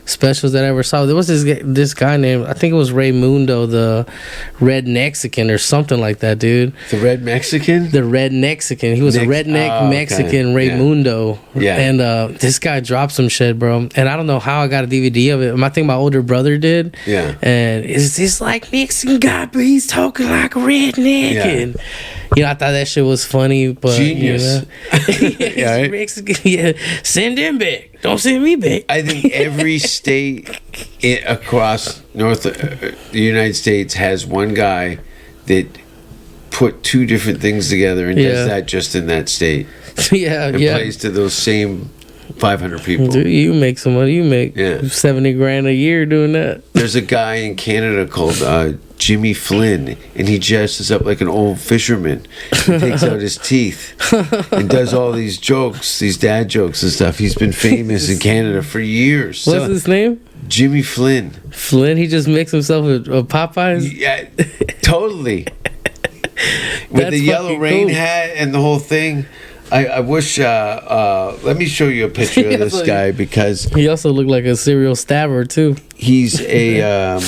specials that I ever saw, there was this guy named, I think it was Raymundo, the Red Mexican or something like that, dude. The Red Mexican? The Red Mexican. He was a redneck Mexican, Raymundo. Yeah. And this guy dropped some shit, bro. And I don't know how I got a DVD of it. I think my older brother did. Yeah. And it's this like Mexican guy, but he's talking like a redneck. Yeah. And you know, I thought that shit was funny, but genius. You know, Mexican, send him back. Don't send me back. I think every state across the United States has one guy that put two different things together and does that just in that state. And plays to those same 500 people. Dude, you make some money. You make $70,000 a year doing that. There's a guy in Canada called Jimmy Flynn, and he dresses up like an old fisherman. He takes out his teeth and does all these jokes, these dad jokes and stuff. He's been famous in Canada for years. What's his name? Jimmy Flynn. Flynn? He just makes himself a Popeyes? Yeah, totally. With the yellow rain hat and the whole thing. I wish. Let me show you a picture of this guy, because he also looked like a serial stabber too. He's a.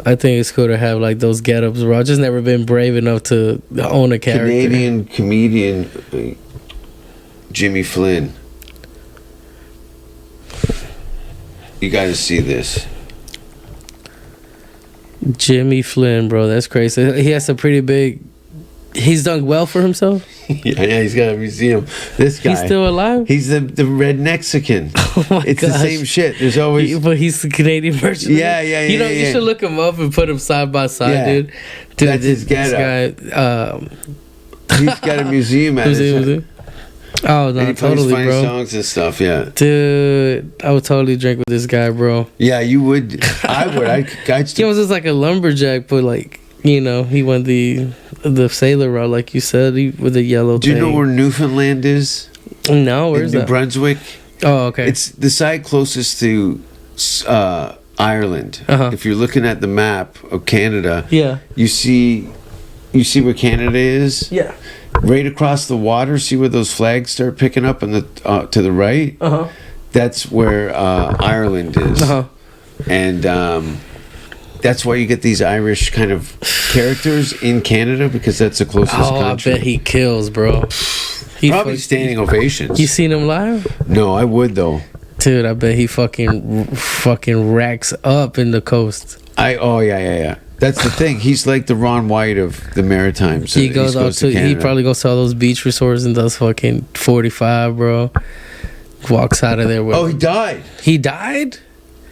I think it's cool to have like those get-ups, bro. I've just never been brave enough to own a character. Canadian comedian Jimmy Flynn. You got to see this. Jimmy Flynn, bro, that's crazy. He has a pretty big. He's done well for himself. Yeah, he's got a museum. This guy, he's still alive. He's the Red Mexican. Oh it's gosh. The same shit. There's always, but he's the Canadian version. Yeah. You know, you should look him up and put him side by side, dude. That's his getup. This guy, he's got a museum at his. Oh no, and he totally, plays funny bro. Songs and stuff, yeah. Dude, I would totally drink with this guy, bro. Yeah, you would. I would. He was just like a lumberjack, but like, you know, he went the sailor route, like you said, with the yellow. Do you know where Newfoundland is? No, where's that? New Brunswick. Oh, okay. It's the side closest to Ireland. If you're looking at the map of Canada, you see where Canada is. Yeah. Right across the water, see where those flags start picking up on the to the right. That's where Ireland is, and that's why you get these Irish kind of characters in Canada, because that's the closest country. I bet he kills, bro. Probably standing ovations. You seen him live? No, I would though. Dude, I bet he fucking racks up in the coast. Yeah. That's the thing. He's like the Ron White of the Maritimes. He goes out to he probably goes to all those beach resorts and does fucking 45, bro. Walks out of there with. Oh, he died. He died?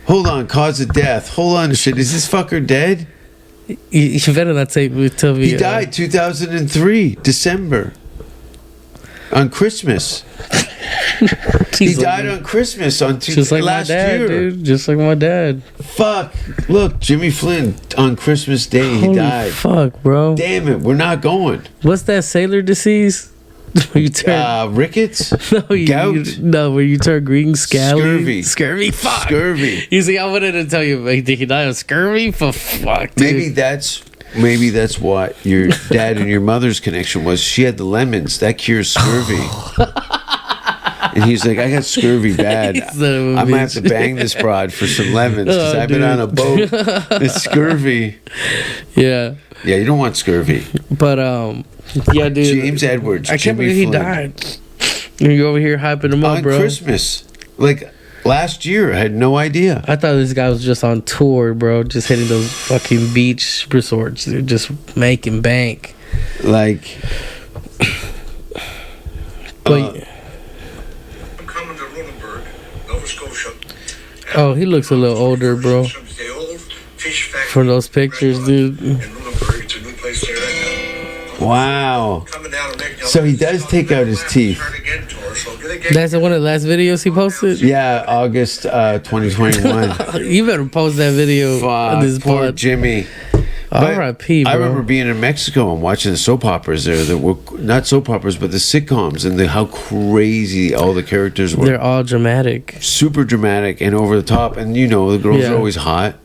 Hold on, cause of death. Hold on, shit. Is this fucker dead? You better not tell me. He died 2003, December. On Christmas. He died on Christmas just like last my dad, year. Dude. Just like my dad. Fuck. Look, Jimmy Flynn on Christmas Day, he died. Fuck, bro. Damn it, we're not going. What's that sailor disease? Where you turn rickets? No, gout? Where you turn green, scally. Scurvy. Fuck. Scurvy. You see, I wanted to tell you, did he die of scurvy? For fuck, dude. Maybe that's what your dad and your mother's connection was. She had the lemons. That cures scurvy. And he's like, I got scurvy bad. Son of a I'm going to have bitch. to bang this broad for some lemons because Oh, I've been dude. on a boat. It's scurvy. Yeah, Yeah, you don't want scurvy. but yeah, dude. James Edwards. I can't Jimmy believe he Flynn. died. And you're over here hyping him up, On bro. Christmas. Like last year, I had no idea. I thought this guy was just on tour, bro. Just hitting those fucking beach resorts, dude. Just making bank. Like, But I'm coming to Lunenburg, Nova Scotia. oh, he looks a little older, bro. The old fish factory From those pictures, dude. in Lunenburg. It's a new place there. wow. Coming down and making So he does take out his teeth. That's one of the last videos he posted. Yeah, August 2021. You better post that video on Fuck, this poor pod. Jimmy. But R.I.P., bro. I remember being in Mexico and watching the soap operas there that were not soap operas, but the sitcoms and how crazy all the characters were. They're all dramatic. Super dramatic and over the top. And you know, the girls Yeah. are always hot.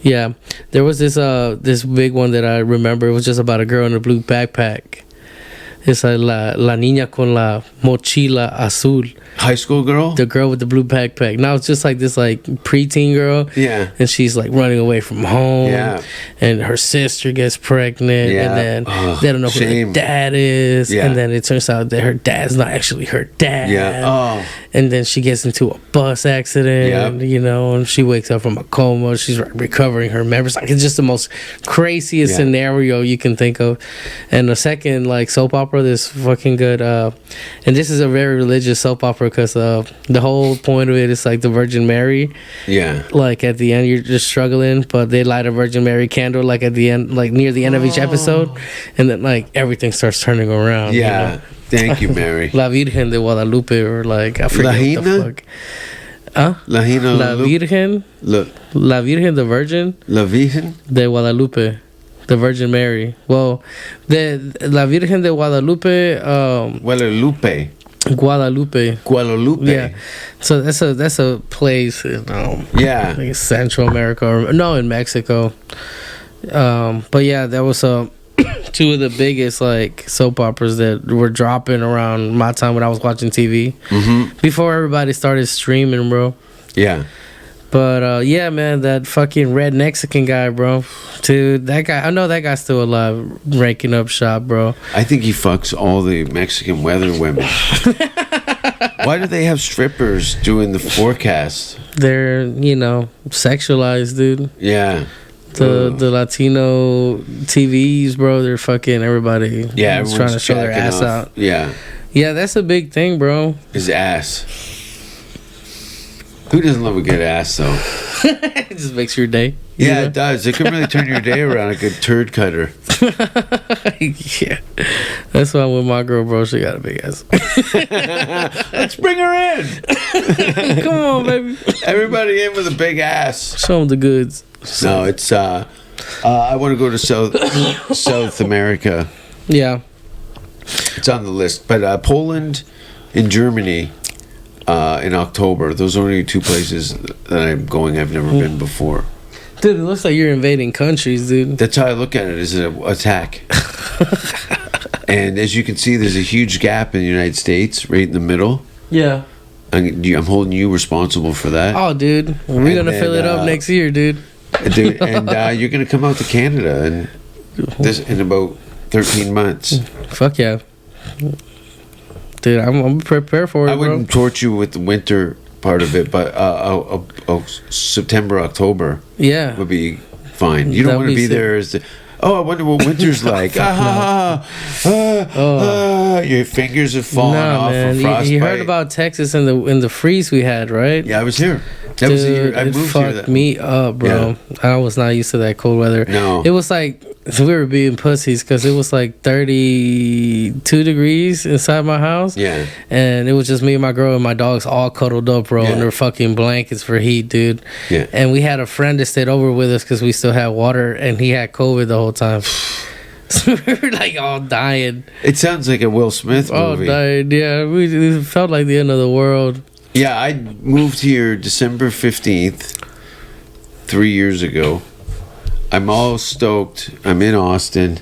Yeah, there was this big one that I remember. It was just about a girl in a blue backpack. It's like la niña con la mochila azul. High school girl? The girl with the blue backpack. Now it's just like this like preteen girl. Yeah. And she's like running away from home. Yeah. And her sister gets pregnant. Yeah. And then Ugh, they don't know who shame. their dad is. Yeah. And then it turns out that her dad's not actually her dad. Yeah. Oh. And then she gets into a bus accident, Yep. you know, and she wakes up from a coma. She's recovering her memories. Like, it's just the most craziest Yeah. scenario you can think of. And the second, like, soap opera that's fucking good. And this is a very religious soap opera because the whole point of it is, like, the Virgin Mary. Yeah. Like, at the end, you're just struggling, but they light a Virgin Mary candle, like, at the end, like, near the end of each episode. And then, like, everything starts turning around. you Yeah. know? Thank you, Mary. La Virgen de Guadalupe, or like, I forget what the Hina? fuck. Huh? La Hina La Virgen, La Virgen, the Virgin La Virgen? de Guadalupe, the Virgin Mary. Well, the La Virgen de Guadalupe, Guadalupe. Guadalupe. Guadalupe. Yeah. So that's a place in Yeah. like Central America, or no, in Mexico. But yeah, there was two of the biggest like soap operas that were dropping around my time when I was watching TV. Mm-hmm. Before everybody started streaming, bro. Yeah. But yeah, man, that fucking red Mexican guy, bro. Dude, that guy, I know that guy's still alive, ranking up shop, bro. I think he fucks all the Mexican weather women. Why do they have strippers doing the forecast? They're, you know, sexualized, dude. Yeah. The Latino TVs, bro, they're fucking everybody. Yeah, is everyone's trying to show their jacking ass off. out. Yeah. Yeah, that's a big thing, bro. His ass. Who doesn't love a good ass, though? It just makes your day. you Yeah, know? it does. It can really turn your day around, a good turd cutter. Yeah, that's why with my girl, bro, she got a big ass. Let's bring her in. Come on, baby. Everybody in with a big ass. Show them the goods. No, it's I want to go to South America. Yeah. It's on the list, but Poland and Germany in October. Those are only two places that I'm going. I've never been before. Dude, it looks like you're invading countries, dude. That's how I look at it, as an attack. And as you can see, there's a huge gap in the United States, right in the middle. Yeah. I'm holding you responsible for that. Oh, dude. We're And going to fill then, it up next year, dude. Dude, and you're going to come out to Canada in about 13 months. Fuck yeah. Dude, I'm prepared for it, I bro. wouldn't torture you with the winter part of it, but September, October Yeah. would be fine. You don't That'd want to be be sick. there as the, oh, I wonder what winter's like. Your fingers have fallen Nah, off man. from You frostbite. heard about Texas and the freeze we had, right? Yeah, I was here. That was the year I it moved here. fucked me up, bro. I was not used to that cold weather. No. It was like we were being pussies because it was like 32 degrees inside my house. Yeah. And it was just me and my girl and my dogs all cuddled up, bro, Yeah. under fucking blankets for heat, dude. Yeah. And we had a friend that stayed over with us because we still had water, and he had COVID the whole time. So we were like all dying. It sounds like a Will Smith All movie. dying, yeah. It felt like the end of the world. Yeah, I moved here December 15th, 3 years ago. I'm all stoked. I'm in Austin.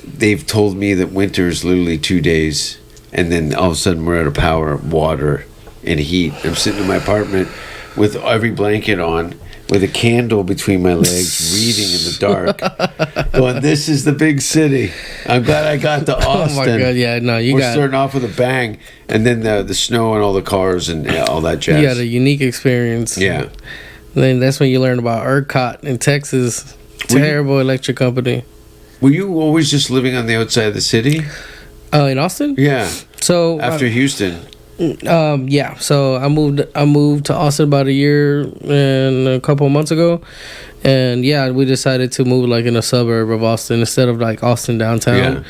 They've told me that winter is literally 2 days, and then all of a sudden we're out of power, water, and heat. I'm sitting in my apartment with every blanket on, with a candle between my legs, reading in the dark, going, "This is the big city. I'm glad I got to Austin." Oh my god, yeah, no, We're starting off with a bang, and then the snow and all the cars and all that jazz. You got a unique experience. Yeah. Then that's when you learn about ERCOT in Texas. Terrible electric company. Were you always just living on the outside of the city? In Austin? Yeah. So after Houston. Yeah. So I moved to Austin about a year and a couple of months ago, and yeah, we decided to move like in a suburb of Austin instead of like Austin downtown. Yeah.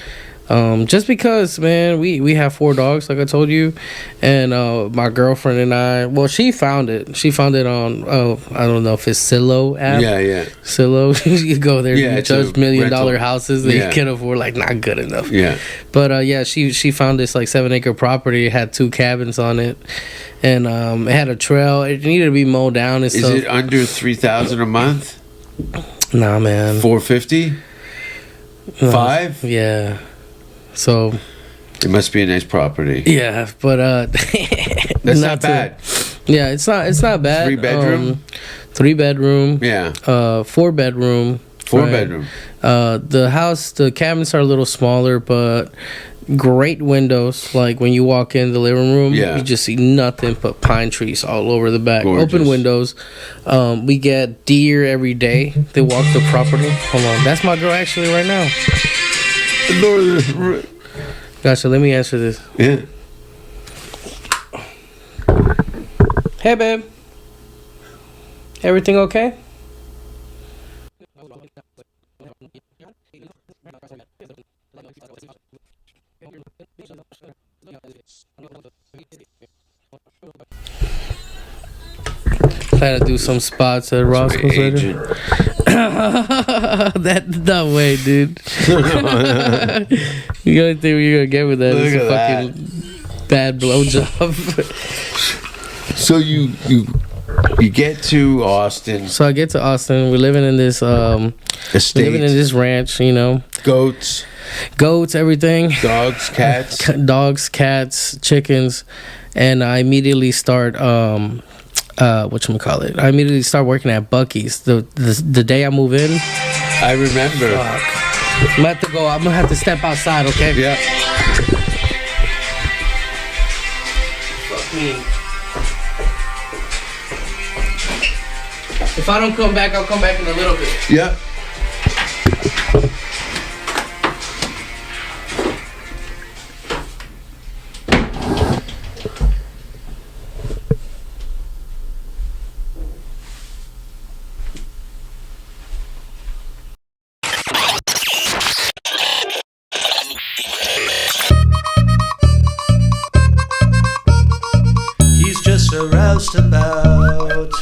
Just because, man, we have 4 dogs, like I told you, and my girlfriend and I. Well, she found it. She found it on I don't know if it's Zillow app. Yeah. Zillow. You go there, Yeah, you it's judge a $1 million rental. houses that you can afford, like not good enough. Yeah. But yeah, she found this like 7-acre property. It had 2 cabins on it, and it had a trail. It needed to be mowed down and Is stuff. it under $3,000 a month? Nah, man. $450? No. $5? Yeah. So it must be a nice property. Yeah, but that's not bad. Yeah, it's not bad. 3 bedroom? 3 bedroom. Yeah. 4 bedroom. 4 bedroom. The cabins are a little smaller, but great windows. Like when you walk in the living room, you just see nothing but pine trees all over the back. Gorgeous. Open windows. We get deer every day. They walk the property. Hold on, that's my girl actually right now. Gotcha. Let me answer this. Yeah. Hey, babe. Everything okay? Try to do some spots at Roscoe's later. That no way, dude. The only thing you're gonna get with that is a fucking bad blowjob. So you get to Austin. So I get to Austin. We're living in this estate. Living in this ranch, you know. Goats, everything. Dogs, cats. Dogs, cats, chickens, and I immediately start whatchamacallit. I immediately start working at Buc-ee's. The day I move in. I remember. Fuck. I'm gonna have to step outside, okay? Yeah. Fuck me. If I don't come back, I'll come back in a little bit. Yeah. He's just a roustabout.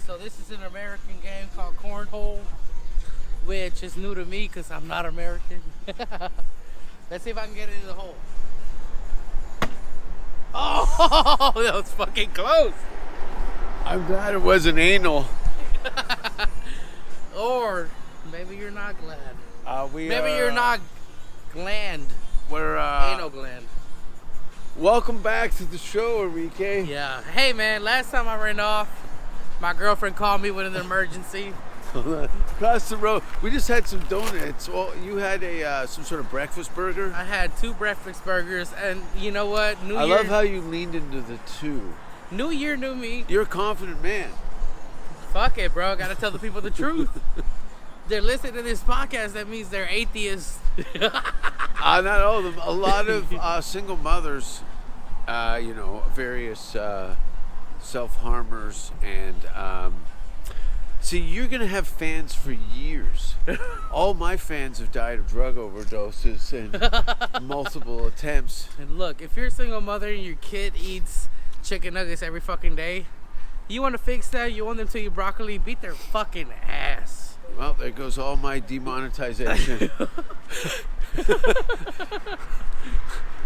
So this is an American game called Cornhole, which is new to me because I'm not American. Let's see if I can get it in the hole. Oh, that was fucking close. I'm glad it wasn't anal. Or maybe you're not glad. Maybe You're not gland. We're Anal gland. welcome back to the show, Enrique. Yeah. Hey man, last time I ran off, my girlfriend called me with an emergency. Across the road, we just had some donuts. Well, you had a some sort of breakfast burger. I had 2 breakfast burgers, and you know what? I love how you leaned into the 2. New year, new me. You're a confident man. Fuck it, bro. Gotta tell the people the truth. They're listening to this podcast. That means they're atheists. Not all of them. A lot of single mothers, various self-harmers, and see, you're gonna have fans for years. All my fans have died of drug overdoses and multiple attempts. And look, if you're a single mother and your kid eats chicken nuggets every fucking day, you want to fix that? You want them to eat broccoli? Beat their fucking ass. Well, there goes all my demonetization.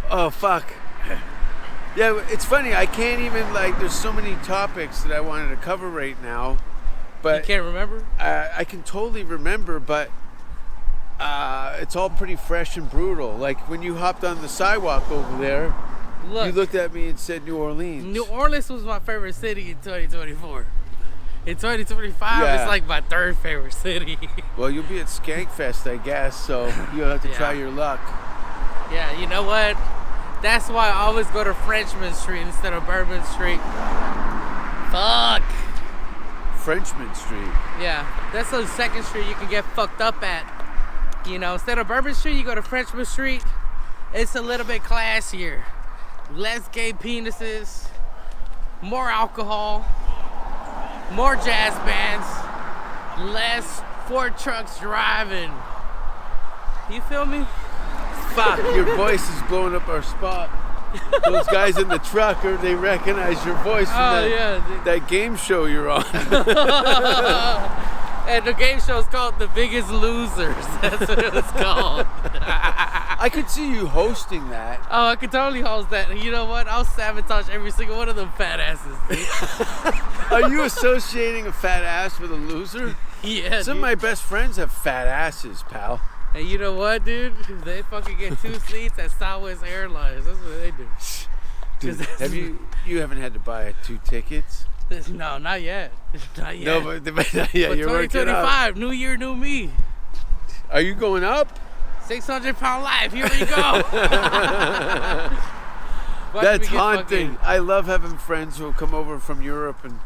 Oh, fuck. Yeah, it's funny. I can't even, there's so many topics that I wanted to cover right now. But you can't remember? I can totally remember, but It's all pretty fresh and brutal. Like when you hopped on the sidewalk over there, Look, you looked at me and said New Orleans. New Orleans was my favorite city in 2024. In 2025, Yeah. it's like my third favorite city. Well, you'll be at Skankfest, I guess, so you'll have to try your luck. Yeah, you know what? That's why I always go to Frenchman Street instead of Bourbon Street. Fuck. Frenchman Street. Yeah, that's the second street you can get fucked up at. You know, instead of Bourbon Street, you go to Frenchman Street. It's a little bit classier. Less gay penises, more alcohol, more jazz bands, less Ford trucks driving. You feel me? Fuck, your voice is blowing up our spot. Those guys in the truck, they recognize your voice from that game show you're on. And the game show is called The Biggest Losers. That's what it was called. I could see you hosting that. Oh, I could totally host that. And you know what? I'll sabotage every single one of them fat asses, dude. Are you associating a fat ass with a loser? Yeah, Some of my best friends have fat asses, pal. And you know what, dude? They fucking get 2 seats at Southwest Airlines. That's what they do. Dude, have you haven't had to buy 2 tickets? No, not yet. Not yet. No, but yeah, But you're working 2025, new year, new me. Are you going up? 600-pound life. Here we go. That's haunting. I love having friends who come over from Europe and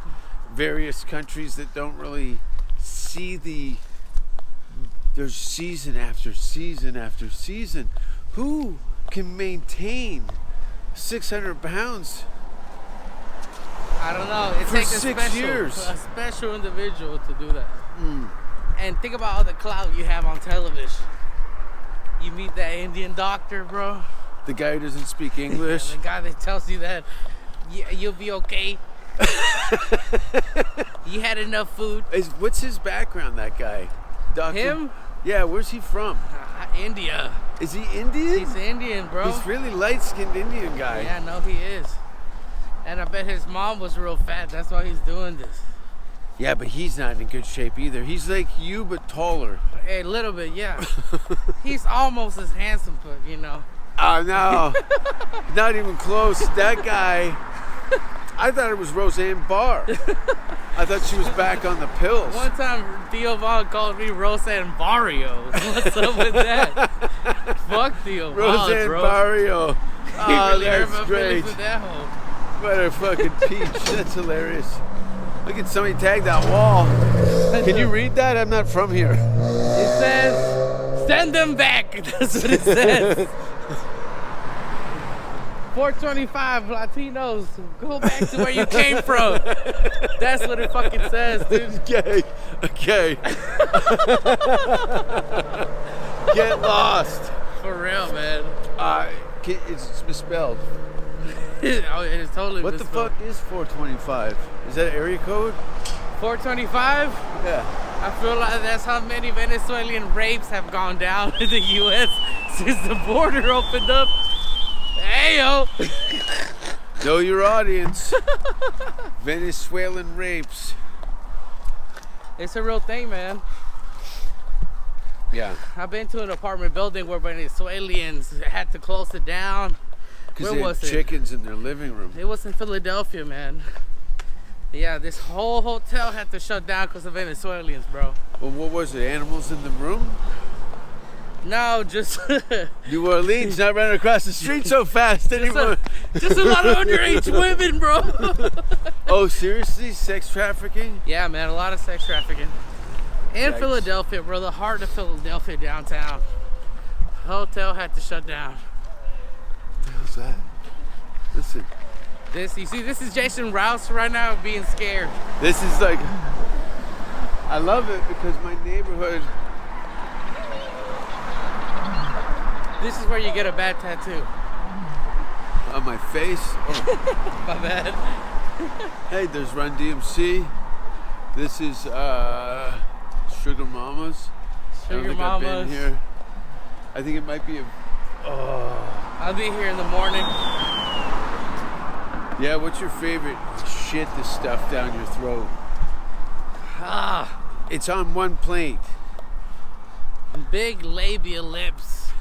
various countries that don't really see there's season after season after season. Who can maintain 600 pounds? I don't know. It for takes 6 years. A special individual to do that. And think about all the clout you have on television. You meet that Indian doctor, bro. The guy who doesn't speak English. The guy that tells you that you'll be okay. You had enough food. What's his background, that guy? Doctor? Him? Yeah, where's he from? India. Is he Indian? He's Indian, bro. He's really light-skinned Indian guy. Yeah, no, he is. And I bet his mom was real fat. That's why he's doing this. Yeah, but he's not in good shape either. He's like you, but taller. A little bit, yeah. He's almost as handsome, but you know. Oh, no. Not even close. That guy, I thought it was Roseanne Barr. I thought she was back on the pills. One time, Theo Vaughn called me Roseanne Barrio. What's up with that? Fuck Theo Vaughn, Roseanne bro. Barrio. He Oh, really hurt that's my great. feelings with that hoe. What a fucking peach. That's hilarious. Look at somebody tag that wall. Can you read that? I'm not from here. It says, send them back. That's what it says. 425 Latinos, go back to where you came from. That's what it fucking says, dude. Okay. Get lost. For real, man. It's misspelled. Oh, it is totally What misspelled. the fuck is 425? Is that area code? 425? Yeah. I feel like that's how many Venezuelan rapes have gone down in the U.S. since the border opened up. Hey, yo. Know your audience. Venezuelan rapes. It's a real thing, man. Yeah. I've been to an apartment building where Venezuelans had to close it down. Because Where they was had it? chickens in their living room. It was in Philadelphia, man. Yeah, this whole hotel had to shut down because of Venezuelans, bro. Well, what was it? Animals in the room? No, just New Orleans not running across the street so fast anymore. just a lot of underage women, bro. Oh, seriously? Sex trafficking? Yeah, man, a lot of sex trafficking. In Yikes. Philadelphia, bro, the heart of Philadelphia downtown. Hotel had to shut down. What the hell's that? Listen. This is Jason Rouse right now being scared. This is like, I love it because my neighborhood. This is where you get a bad tattoo. On my face. Oh. My bad. Hey, there's Run DMC. This is Sugar Mamas. I don't Sugar think I've been Mamas. here. I think it might be a. I'll be here in the morning. Yeah, what's your favorite shit to stuff down your throat? Ah, It's on one plate. big labia lips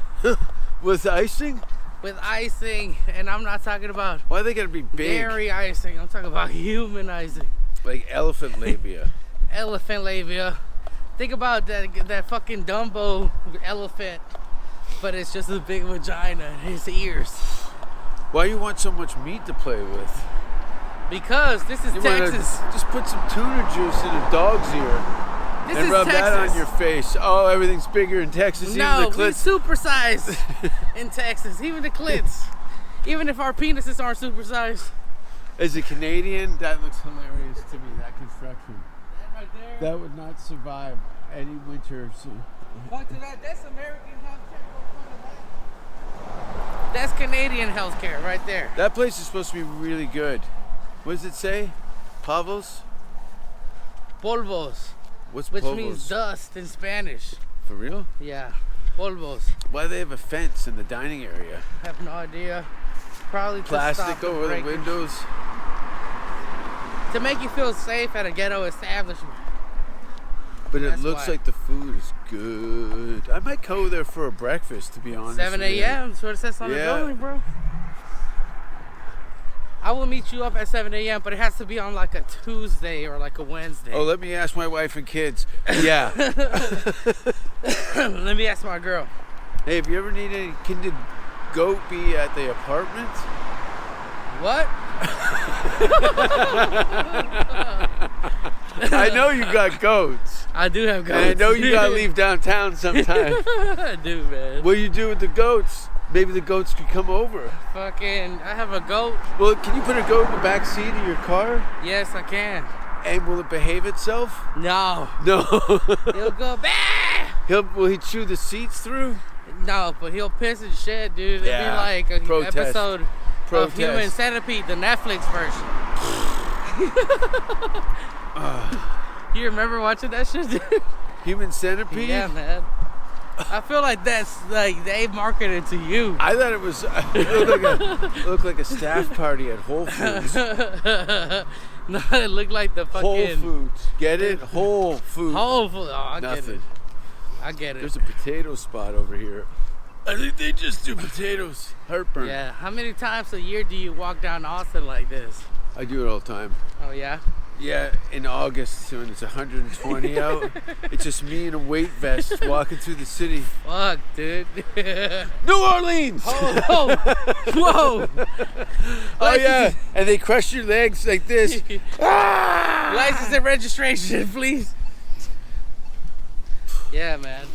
With icing? with icing, and I'm not talking about Why they gotta be big? dairy icing. I'm talking about human icing. Like elephant labia. Elephant labia. Think about that fucking Dumbo elephant, but it's just a big vagina and his ears. Why you want so much meat to play with? Because this is You wanna Texas. just put some tuna juice in a dog's ear This and is rub Texas. that on your face. Oh, everything's bigger in Texas. No, even the we clits. supersize in Texas. Even the clits. Even if our penises aren't supersized. As a Canadian, that looks hilarious to me. That construction. That right there. That would not survive any winter. Point to that. That's American healthcare. Point to that. That's Canadian healthcare right there. That place is supposed to be really good. What does it say? Pavos? Polvos, What's which Pavos? means dust in Spanish. For real? Yeah, polvos. Why do they have a fence in the dining area? I have no idea. Probably to Plastic stop the over the breakage. windows. To make you feel safe at a ghetto establishment. But it That's looks why. like the food is good. I might go there for a breakfast, to be honest. 7 with you. a.m. That's what it says on the Yeah. building, bro. I will meet you up at 7 a.m., but it has to be on like a Tuesday or like a Wednesday. Oh, let me ask my wife and kids. Yeah. Let me ask my girl. Hey, if you ever need any, can the goat be at the apartment? What? I know you got goats. I do have goats. And I know you gotta leave downtown sometime. I do, man. What do you do with the goats? Maybe the goats could come over. Fucking, I have a goat. Well, can you put a goat in the back seat of your car? Yes, I can. And will it behave itself? No. No. He'll go, bah! Will he chew the seats through? No, but he'll piss and shit, dude. It'll Yeah. be like an Protest. episode of Human Protest. Centipede, the Netflix version. You remember watching that shit, dude? Human Centipede? Yeah, man. I feel like that's like they marketed to you. I thought it was it looked like a staff party at Whole Foods. No, it looked like the fucking Whole Foods. Get it? Whole Foods. Whole Foods. Oh, I get it. Nothing. I get it. There's a potato spot over here. I think they just do potatoes. Heartburn. Yeah. How many times a year do you walk down Austin like this? I do it all the time. Oh yeah. Yeah, in August when it's 120 out, it's just me in a weight vest walking through the city. Fuck, dude. New Orleans! Oh, whoa! Oh yeah, and they crush your legs like this. Ah! License and registration, please. Yeah, man.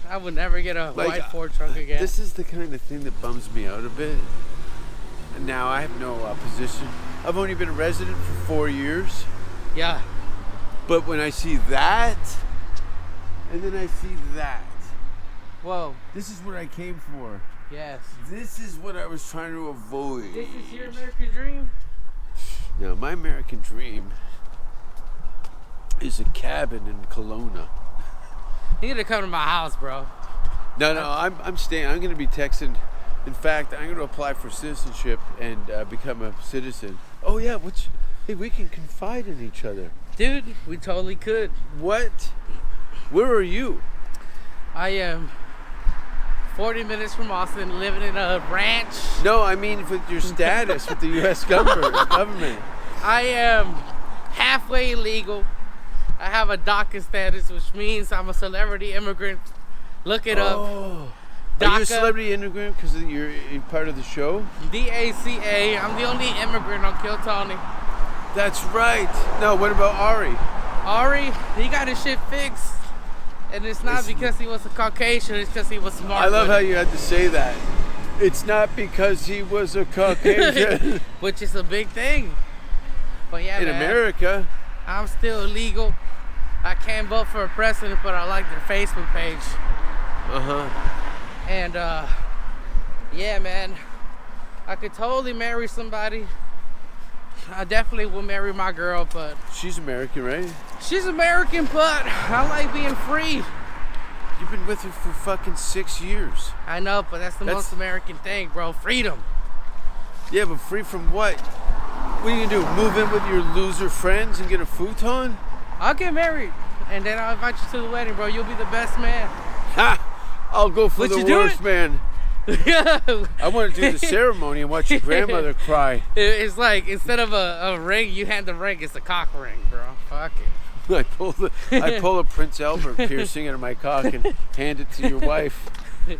I would never get a white Ford truck again. This is the kind of thing that bums me out a bit. And now I have no opposition. I've only been a resident for 4 years. Yeah. But when I see that, and then I see that, Whoa. this is what I came for. Yes. This is what I was trying to avoid. This is your American dream? No, my American dream is a cabin in Kelowna. You need to come to my house, bro. No, I'm staying. I'm going to be texting. In fact, I'm going to apply for citizenship and become a citizen. Oh yeah, hey, we can confide in each other. Dude, we totally could. What? Where are you? I am 40 minutes from Austin, living in a ranch. No, I mean with your status with the U.S. government. I am halfway illegal. I have a DACA status, which means I'm a celebrity immigrant. Look it up. Are you a DACA. celebrity immigrant because you're part of the show? DACA. I'm the only immigrant on Kill Tony. That's right. No, what about Ari? Ari, he got his shit fixed. And it's not because he was a Caucasian, it's because he was smart. I love with how it. you had to say that. It's not because he was a Caucasian. Which is a big thing. But yeah, In man, America. I'm still illegal. I can't vote for a president, but I like their Facebook page. And yeah, man, I could totally marry somebody. I definitely will marry my girl, but She's American, right? she's American, but I like being free. You've been with her for fucking 6 years. I know, but that's the most American thing, bro. Freedom. Yeah, but free from what? What are you gonna do? Move in with your loser friends and get a futon? I'll get married. and then I'll invite you to the wedding, bro. You'll be the best man. Ha! I'll go for Would the you do worst it? man. I want to do the ceremony and watch your grandmother cry. It's like, instead of a ring, you hand the ring. It's a cock ring, bro. Fuck it. I pull a Prince Albert piercing out of my cock and hand it to your wife.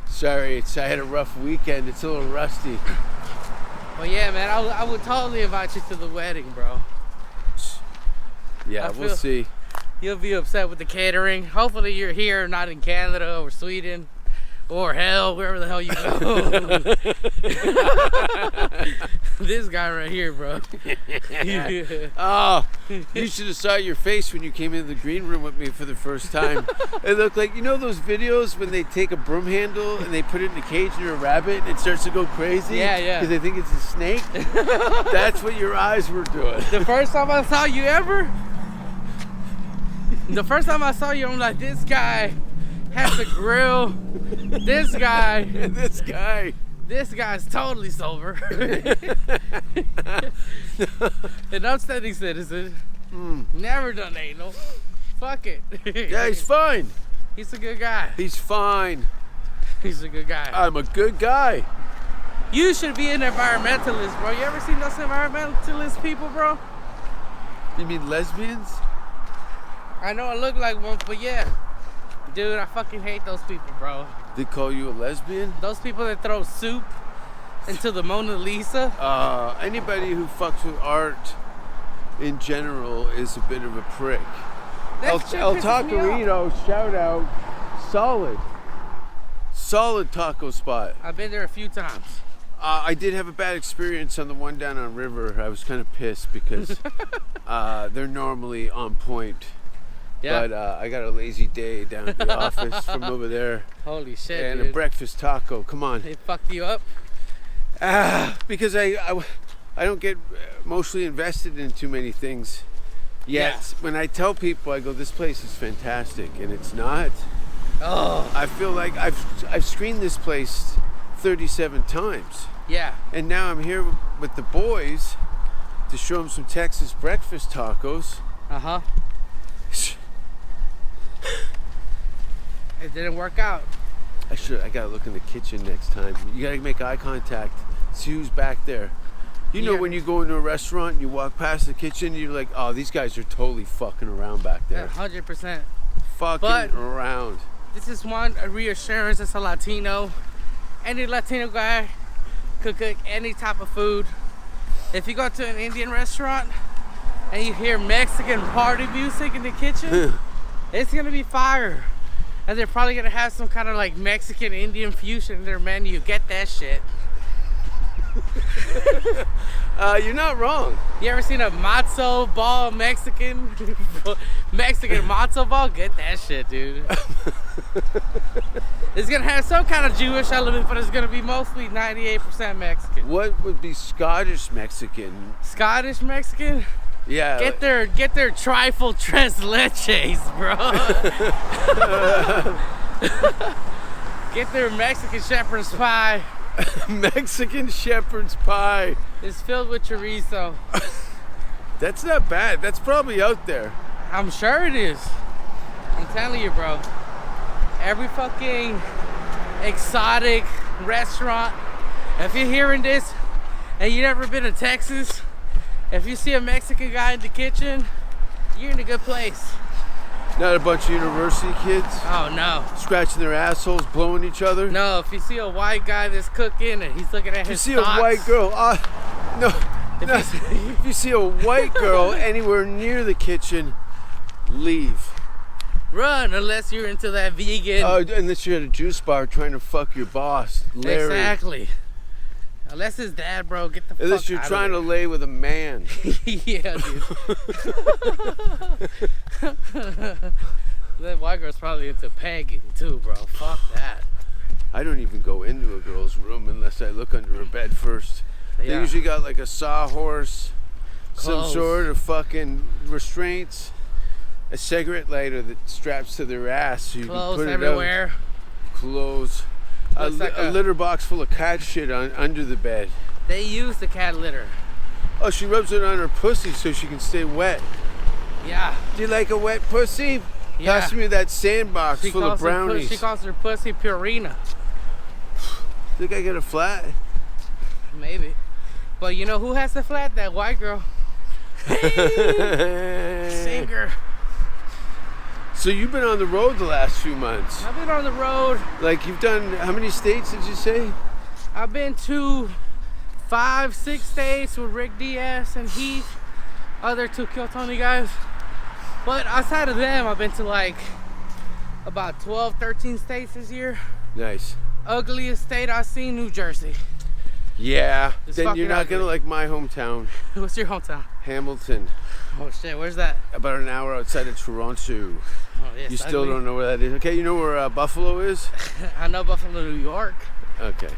Sorry, I had a rough weekend. It's a little rusty. Well, yeah, man, I would totally invite you to the wedding, bro. Yeah, we'll see. You'll be upset with the catering. Hopefully you're here, not in Canada or Sweden or hell, wherever the hell you go. This guy right here, bro. Oh, you should have saw your face when you came into the green room with me for the first time. It looked like, you know those videos when they take a broom handle and they put it in a cage near a rabbit and it starts to go crazy? Yeah. Because they think it's a snake? That's what your eyes were doing. The first time I saw you ever, I'm like, this guy has the grill. This guy's totally sober. An upstanding citizen. Never done anal. Fuck it. Yeah, he's fine. He's a good guy. He's fine. He's a good guy. I'm a good guy. You should be an environmentalist, bro. You ever seen those environmentalist people, bro? You mean lesbians? I know I look like one, but yeah. Dude, I fucking hate those people, bro. They call you a lesbian? Those people that throw soup into the Mona Lisa. Anybody who fucks with art in general is a bit of a prick. El Taquerito, shout out. Solid taco spot. I've been there a few times. I did have a bad experience on the one down on River. I was kind of pissed because they're normally on point. Yeah. But I got a lazy day down at the office from over there. Holy shit, and dude. a breakfast taco. Come on. They fucked you up? Because I don't get emotionally invested in too many things yet. Yeah. When I tell people, I go, this place is fantastic, and it's not. Oh. I feel like I've screened this place 37 times. Yeah. And now I'm here with the boys to show them some Texas breakfast tacos. Uh-huh. It didn't work out. I gotta look in the kitchen next time. You gotta make eye contact. See who's back there. You know when you go into a restaurant and you walk past the kitchen, you're like, oh, these guys are totally fucking around back there. 100%. Fucking around. This is a reassurance as a Latino. Any Latino guy could cook any type of food. If you go to an Indian restaurant and you hear Mexican party music in the kitchen, it's gonna be fire. And they're probably gonna have some kind of like Mexican Indian fusion in their menu. Get that shit. You're not wrong. You ever seen a matzo ball Mexican matzo ball? Get that shit, dude. It's gonna have some kind of Jewish element, but it's gonna be mostly 98% Mexican. What would be Scottish Mexican? Scottish Mexican? Yeah. Get their trifle tres leches, bro. Get their Mexican shepherd's pie. Mexican shepherd's pie. It's filled with chorizo. That's not bad. That's probably out there. I'm sure it is. I'm telling you, bro. Every fucking exotic restaurant. If you're hearing this and you've never been to Texas, if you see a Mexican guy in the kitchen, you're in a good place. Not a bunch of university kids? Oh, no. Scratching their assholes, blowing each other? No, if you see a white guy that's cooking and he's looking at his If you see a white girl, if you see a white girl anywhere near the kitchen, leave. Run, unless you're into that vegan. Unless you're at a juice bar trying to fuck your boss, Larry. Exactly. Unless his dad, bro, get the fuck out of Unless you're trying to lay with a man. Yeah, dude. That white girl's probably into pegging too, bro. Fuck that. I don't even go into a girl's room unless I look under her bed first. They usually got like a sawhorse, some sort of fucking restraints, a cigarette lighter that straps to their ass so you Clothes can put everywhere. it out. Clothes. A litter box full of cat shit under the bed. They use the cat litter. Oh, she rubs it on her pussy so she can stay wet. Yeah. Do you like a wet pussy? Yeah. Pass me that sandbox She full of calls her brownies. she calls her pussy Purina. Think I get a flat? Maybe. But you know who has the flat? That white girl. Singer. So you've been on the road the last few months. I've been on the road. Like you've done, how many states did you say? I've been to 5-6 states with Rick Diaz and Heath, other two Kill Tony guys. But outside of them, I've been to like about 12-13 states this year. Nice. Ugliest state I've seen, New Jersey. Yeah, It's then you're fucking not ugly. gonna like my hometown, What's your hometown? Hamilton. Oh shit, where's that? About an hour outside of Toronto. Oh yes. You still don't know where that is. Okay, you know where Buffalo is? I know Buffalo, New York. Okay.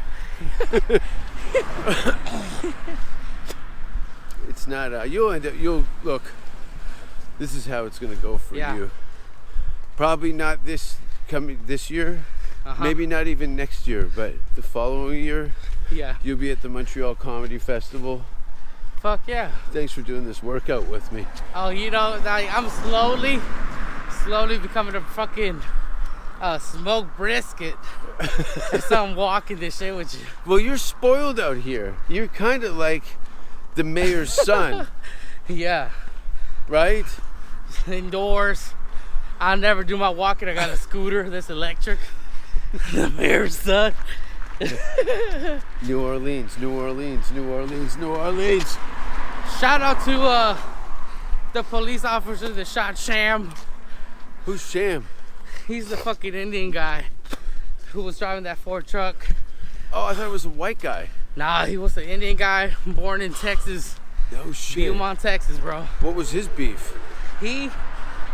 It's not. You'll look. This is how it's gonna go for Yeah. you. Probably not this year. Uh-huh. Maybe not even next year, but the following year, Yeah. you'll be at the Montreal Comedy Festival. Fuck yeah. Thanks for doing this workout with me. Oh, you know, like, I'm slowly becoming a fucking smoked brisket. So I'm walking this shit with you. Well, you're spoiled out here. You're kind of like the mayor's son, Yeah. right? Indoors. I never do my walking. I got a scooter that's electric. The mayor's son. New Orleans, New Orleans, New Orleans, New Orleans. Shout out to the police officer that shot Sham. Who's Sham? He's the fucking Indian guy who was driving that Ford truck. Oh, I thought it was a white guy. Nah, he was the Indian guy born in Texas, No shit. Beaumont, Texas, bro. What was his beef? He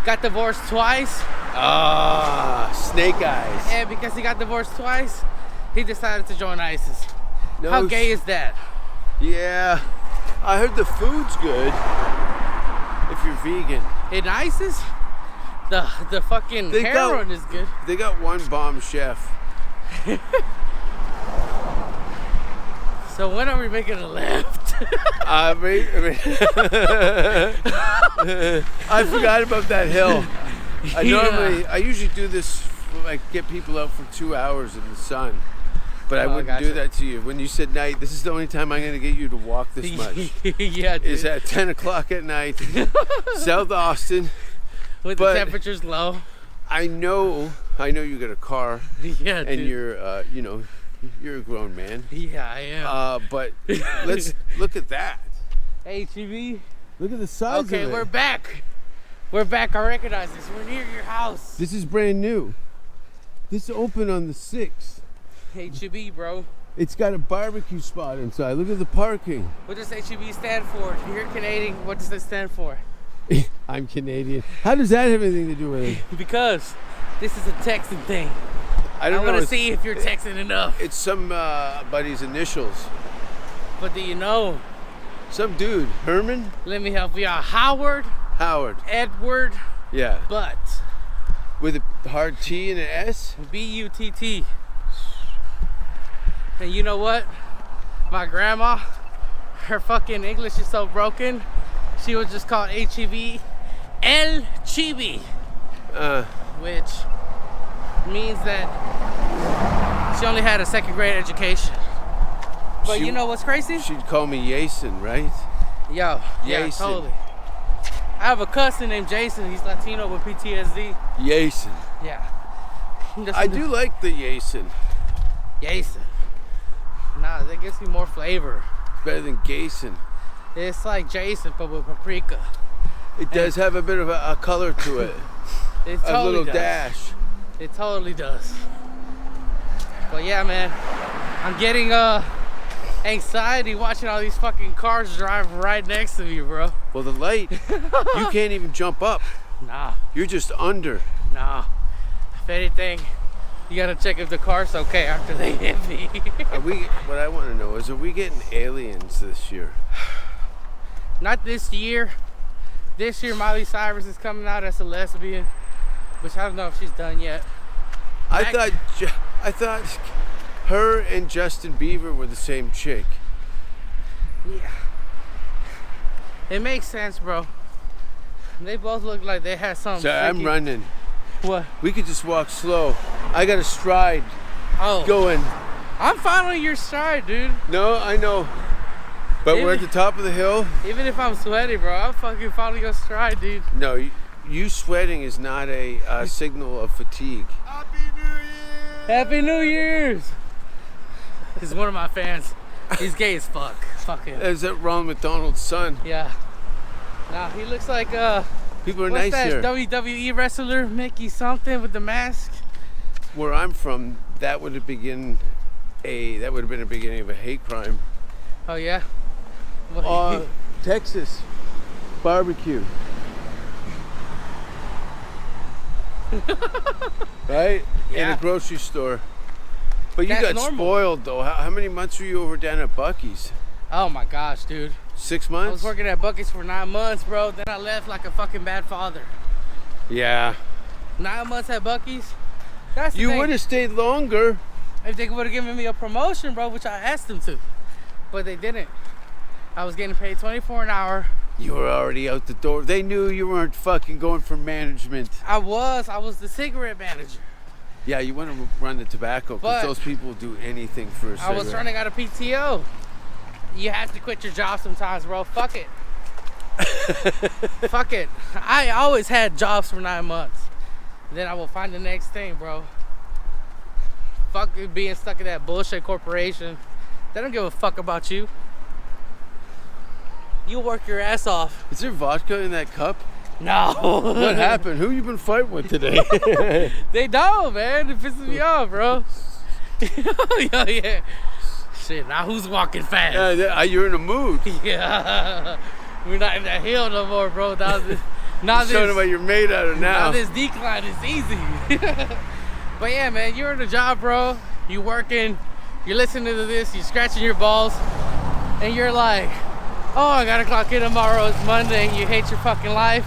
got divorced twice, Ah, Snake Eyes. and because he got divorced twice, he decided to join ISIS. No How gay is that? Yeah, I heard the food's good if you're vegan. In ISIS, the fucking They got- heroin is good. They got one bomb chef. So when are we making a left? I forgot about that hill. I usually do this, like get people out for 2 hours in the sun. But I Oh, wouldn't do gotcha. that to you. When you said night, this is the only time I'm going to get you to walk this much. Yeah, dude. Is at 10 o'clock at night, South Austin. With but- the temperatures low. I know you got a car, Yeah, and dude. you're a grown man. Yeah, I am. But let's look at that. HEB. Look at the size Okay, of it. we're back. We're back. I recognize this. We're near your house. This is brand new. This opened on the 6th. HEB, bro. It's got a barbecue spot inside. Look at the parking. What does HEB stand for? You're Canadian. What does that stand for? I'm Canadian. How does that have anything to do with it? Because this is a Texan thing. I don't I know. want to see if you're Texan enough. It's some buddy's initials. But do you know? Some dude. Herman? Let me help you out. Howard Howard. Edward Yeah. Butt. With a hard T and an S? B-U-T-T. And you know what? My grandma, her fucking English is so broken, she was just called HEB El Chibi, which means that she only had a 2nd grade education. But you know what's crazy? She'd call me Jason, right? Yo, yeah, Jason. totally. I have a cousin named Jason. He's Latino with PTSD. Jason. Yeah. I do like the Jason. Jason. Nah, that gives me more flavor. It's better than Jason. It's like Jason, but with paprika. It does have a bit of a color to it. It A totally little does. dash. It totally does. But yeah, man, I'm getting anxiety watching all these fucking cars drive right next to me, bro. Well, the light, you can't even jump up. Nah, You're just under. nah. If anything, you gotta check if the car's okay after they hit me. What I want to know is, are we getting aliens this year? Not this year. This year, Miley Cyrus is coming out as a lesbian, which I don't know if she's done yet. I thought her and Justin Bieber were the same chick. Yeah. It makes sense, bro. They both look like they had some. So I'm running. What? We could just walk slow. I got a stride going. I'm following your stride, dude. No, I know. But we're at the top of the hill. Even if I'm sweaty, bro, I'm fucking following your stride, dude. No, you sweating is not a signal of fatigue. Happy New Year! Happy New Year's! He's one of my fans. He's gay as fuck. Fuck him. Is that Ronald McDonald's son? Yeah. Nah, he looks like people are what's nice that here. WWE wrestler, Mickey something with the mask. Where I'm from, that would have been a beginning of a hate crime. Oh yeah. Well, Texas barbecue. Right? Yeah. In a grocery store. But you That's got normal. spoiled though. How many months were you over down at Buc-ee's? oh my gosh, dude. 6 I months? was working at Buc-ee's for 9 months, bro. Then I left like a fucking bad father. Yeah. 9 months at Buc-ee's. That's the You thing. would have stayed longer. If they would have given me a promotion, bro, which I asked them to, but they didn't. I was getting paid $24 an hour. You were already out the door. They knew you weren't fucking going for management. I was the cigarette manager. Yeah, you want to run the tobacco But- because those people will do anything for a cigarette. I was running out of PTO. You have to quit your job sometimes, bro. Fuck it. Fuck it. I always had jobs for 9 months. Then I will find the next thing, bro. Fuck it being stuck in that bullshit corporation. They don't give a fuck about you. You work your ass off. Is there vodka in that cup? No. What happened? Who you been fighting with today? They don't, man. It pisses me off, bro. yeah. Shit, now who's walking fast? You're in a mood. Yeah. We're not in that hill no more, bro. Now this, Showing them what you're made out of now. now this decline is easy. But yeah, man, you're in a job, bro. You working. You're listening to this. You're scratching your balls. And you're like, oh, I gotta clock in tomorrow. It's Monday. And you hate your fucking life.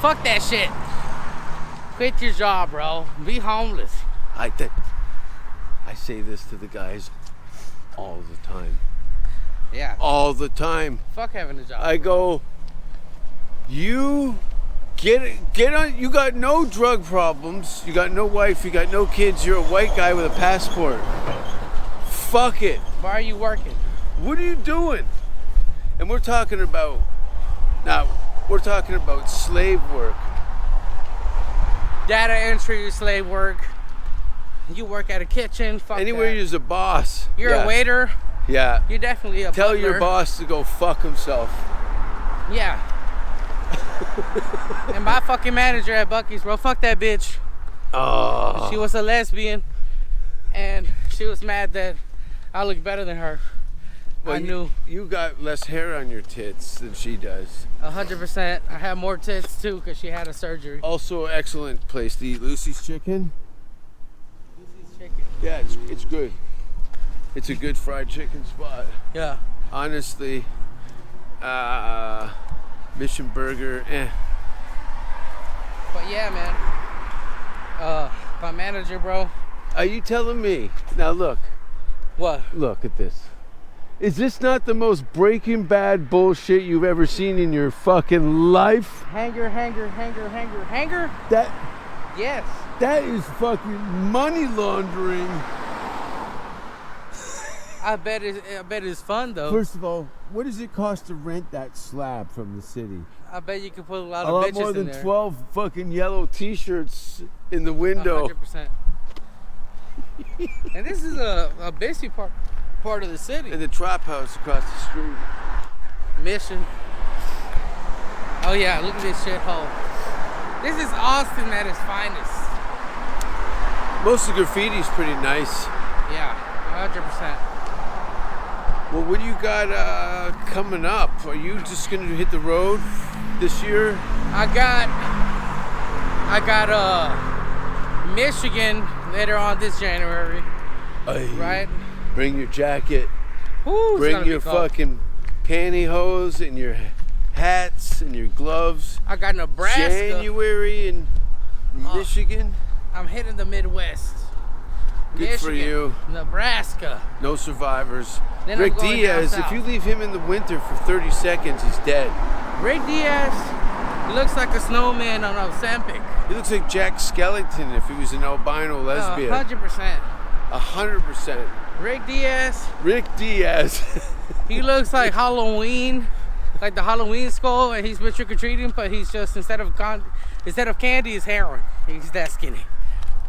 Fuck that shit. Quit your job, bro. Be homeless. I say this to the guys all the time. Yeah. All the time. Fuck having a job. I go, you get on. You got no drug problems. You got no wife. You got no kids. You're a white guy with a passport. Fuck it. Why are you working? What are you doing? And we're talking about slave work. Data entry, slave work. You work at a kitchen. Fuck Anywhere that. you're a boss. You're Yeah. a waiter. Yeah. You're definitely a Tell butler. your boss to go fuck himself. Yeah. And my fucking manager at Buc-ee's, bro, fuck that bitch. Oh. She was a lesbian, and she was mad that I look better than her. I knew. You got less hair on your tits than she does. 100%. I have more tits too because she had a surgery. Also, excellent place to eat Lucy's chicken. Lucy's chicken. Yeah, it's good. It's a good fried chicken spot. Yeah. Honestly, Mission Burger, But yeah, man. My manager, bro. Are you telling me? Now look What? at this. Is this not the most Breaking Bad bullshit you've ever seen in your fucking life? Hanger. That Yes. is fucking money laundering. I bet it's fun though. First of all, what does it cost to rent that slab from the city? I bet you could put a lot A of lot bitches more in than there. 12 fucking yellow t-shirts in the window. 100%. And this is a busy part of the city. And the trap house across the street. Mission. Oh yeah, look at this shithole. This is Austin at its finest. Most of the graffiti's pretty nice. Yeah, 100%. Well, what do you got coming up? Are you just gonna hit the road this year? I got Michigan later on this January. Ay, Right? Bring your jacket. Woo, it's Bring gonna be your cold. fucking pantyhose and your hats and your gloves. I got Nebraska. January in Michigan. I'm hitting the Midwest. Good for Michigan, you. Nebraska. No survivors. Then I'm Rick going Diaz, down if you south. leave him in the winter for 30 seconds, he's dead. Rick Diaz looks like a snowman on Ozempic. He looks like Jack Skellington if he was an albino lesbian. 100%. 100%. Rick Diaz. He looks like Halloween, like the Halloween skull, and he's been trick or treating, but he's just instead of candy, it's heroin. He's that skinny.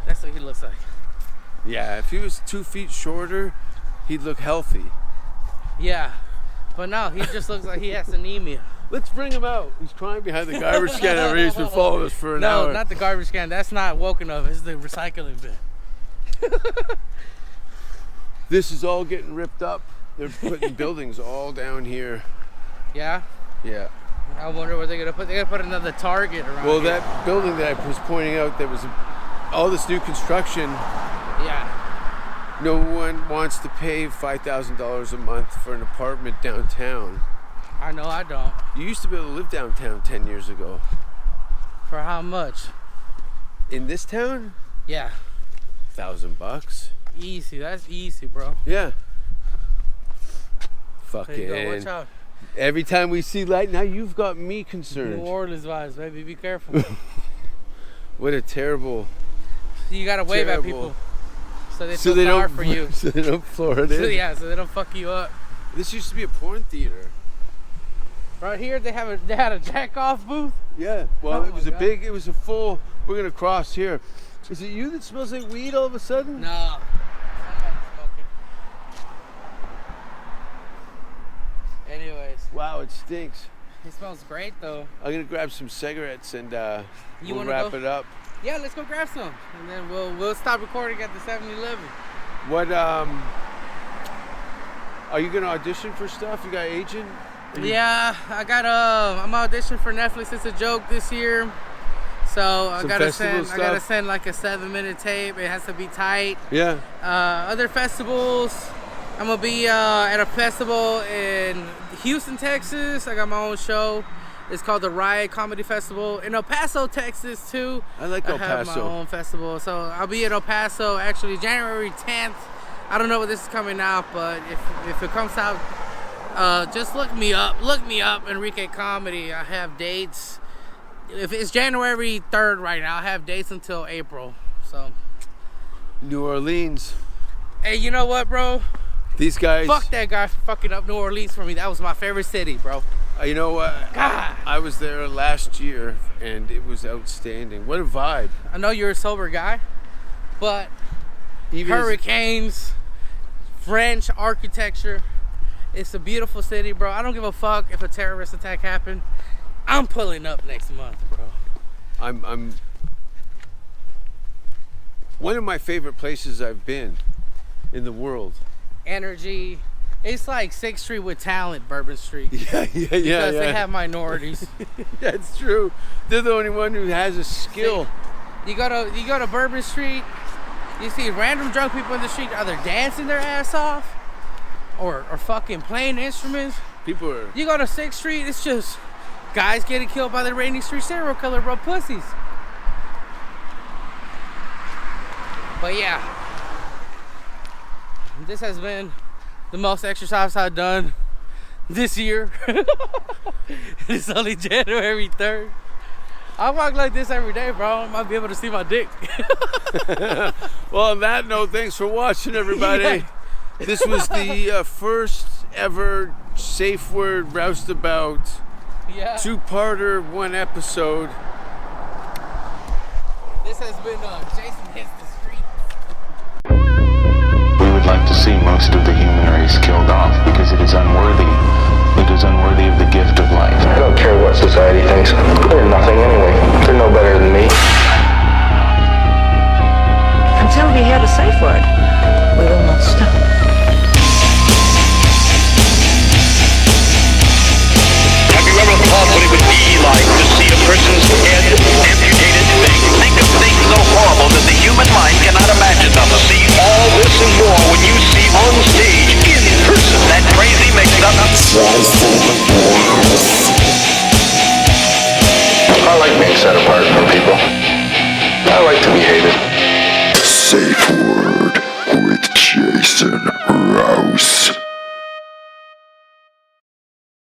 That's what he looks like. Yeah, if he was 2 feet shorter, he'd look healthy. Yeah, but no, he just looks like he has anemia. Let's bring him out. He's crying behind the garbage can over here. He's been following us for an hour. No, not the garbage can. That's not woken up. It's the recycling bin. This is all getting ripped up. They're putting buildings all down here. Yeah? Yeah. I wonder what they're going to put. They're going to put another Target around Well, here. that building that I was pointing out, there was all this new construction. Yeah. No one wants to pay $5,000 a month for an apartment downtown. I know I don't. You used to be able to live downtown 10 years ago. For how much? In this town? Yeah. $1,000. Easy. That's easy, bro. Yeah. There you go. Watch Fucking. out. Every time we see light, now you've got me concerned. New Orleans vibes, baby. Be careful. What a terrible. You got to wave at people. So they feel sorry for you. So they don't floor it in. Yeah, so they don't fuck you up. This used to be a porn theater. Right here, they had a jack off booth. Yeah. Well, Oh it was my a God. big. It was a full. We're gonna cross here. Is it you that smells like weed all of a sudden? No. Somebody's smoking. Anyways, Wow, it stinks. it smells great though. I'm gonna grab some cigarettes and You we'll wanna wrap go? it up. Yeah, let's go grab some, and then we'll stop recording at the 7-Eleven. What are you gonna audition for stuff? You got an agent? Yeah, I got I'm auditioning for Netflix. It's a joke this year, so I Some gotta festival stuff? send like a 7-minute tape. It has to be tight. Yeah. Other festivals, I'm gonna be at a festival in Houston, Texas. I got my own show. It's called the Riot Comedy Festival in El Paso, Texas too. I like El I have Paso. my own festival, so I'll be at El Paso actually January 10th. I don't know when this is coming out, but if it comes out, just look me up. Look me up, Enrique Comedy. I have dates. If it's January 3rd right now, I have dates until April. So, New Orleans. hey, you know what, bro? These guys. Fuck that guy for fucking up New Orleans for me. That was my favorite city, bro. You know what? God. I was there last year and it was outstanding. What a vibe. I know you're a sober guy, but Even as- hurricanes, French architecture. It's a beautiful city, bro. I don't give a fuck if a terrorist attack happened. I'm pulling up next month, bro. I'm one of my favorite places I've been in the world. Energy. It's like 6th Street with talent, Bourbon Street. Yeah. Because they have minorities. That's true. They're the only one who has a skill. You go to Bourbon Street, you see random drunk people in the street either dancing their ass off or fucking playing instruments. People are. You go to 6th Street, it's just guys getting killed by the Rainy Street serial killer, bro. Pussies. But yeah, this has been the most exercise I've done this year. It's only January 3rd. I walk like this every day, bro. I might be able to see my dick. Well, on that note, thanks for watching, everybody. Yeah. This was the first ever Safeword Roustabout. Yeah. 2-parter, 1 episode. This has been Jason Hits the Street. We would like to see most of the human race killed off because it is unworthy. It is unworthy of the gift of life. I don't care what society thinks. They're nothing anyway. They're no better than me. Until we hear the safe word, we will not stop. Have you ever thought what it would be like to see a person's head amputated? Think of things so horrible that the human mind cannot imagine them. See all this and more when you see on stage, in person, that crazy mixed up. I like being set apart from people. I like to be hated. Safe Word with Jason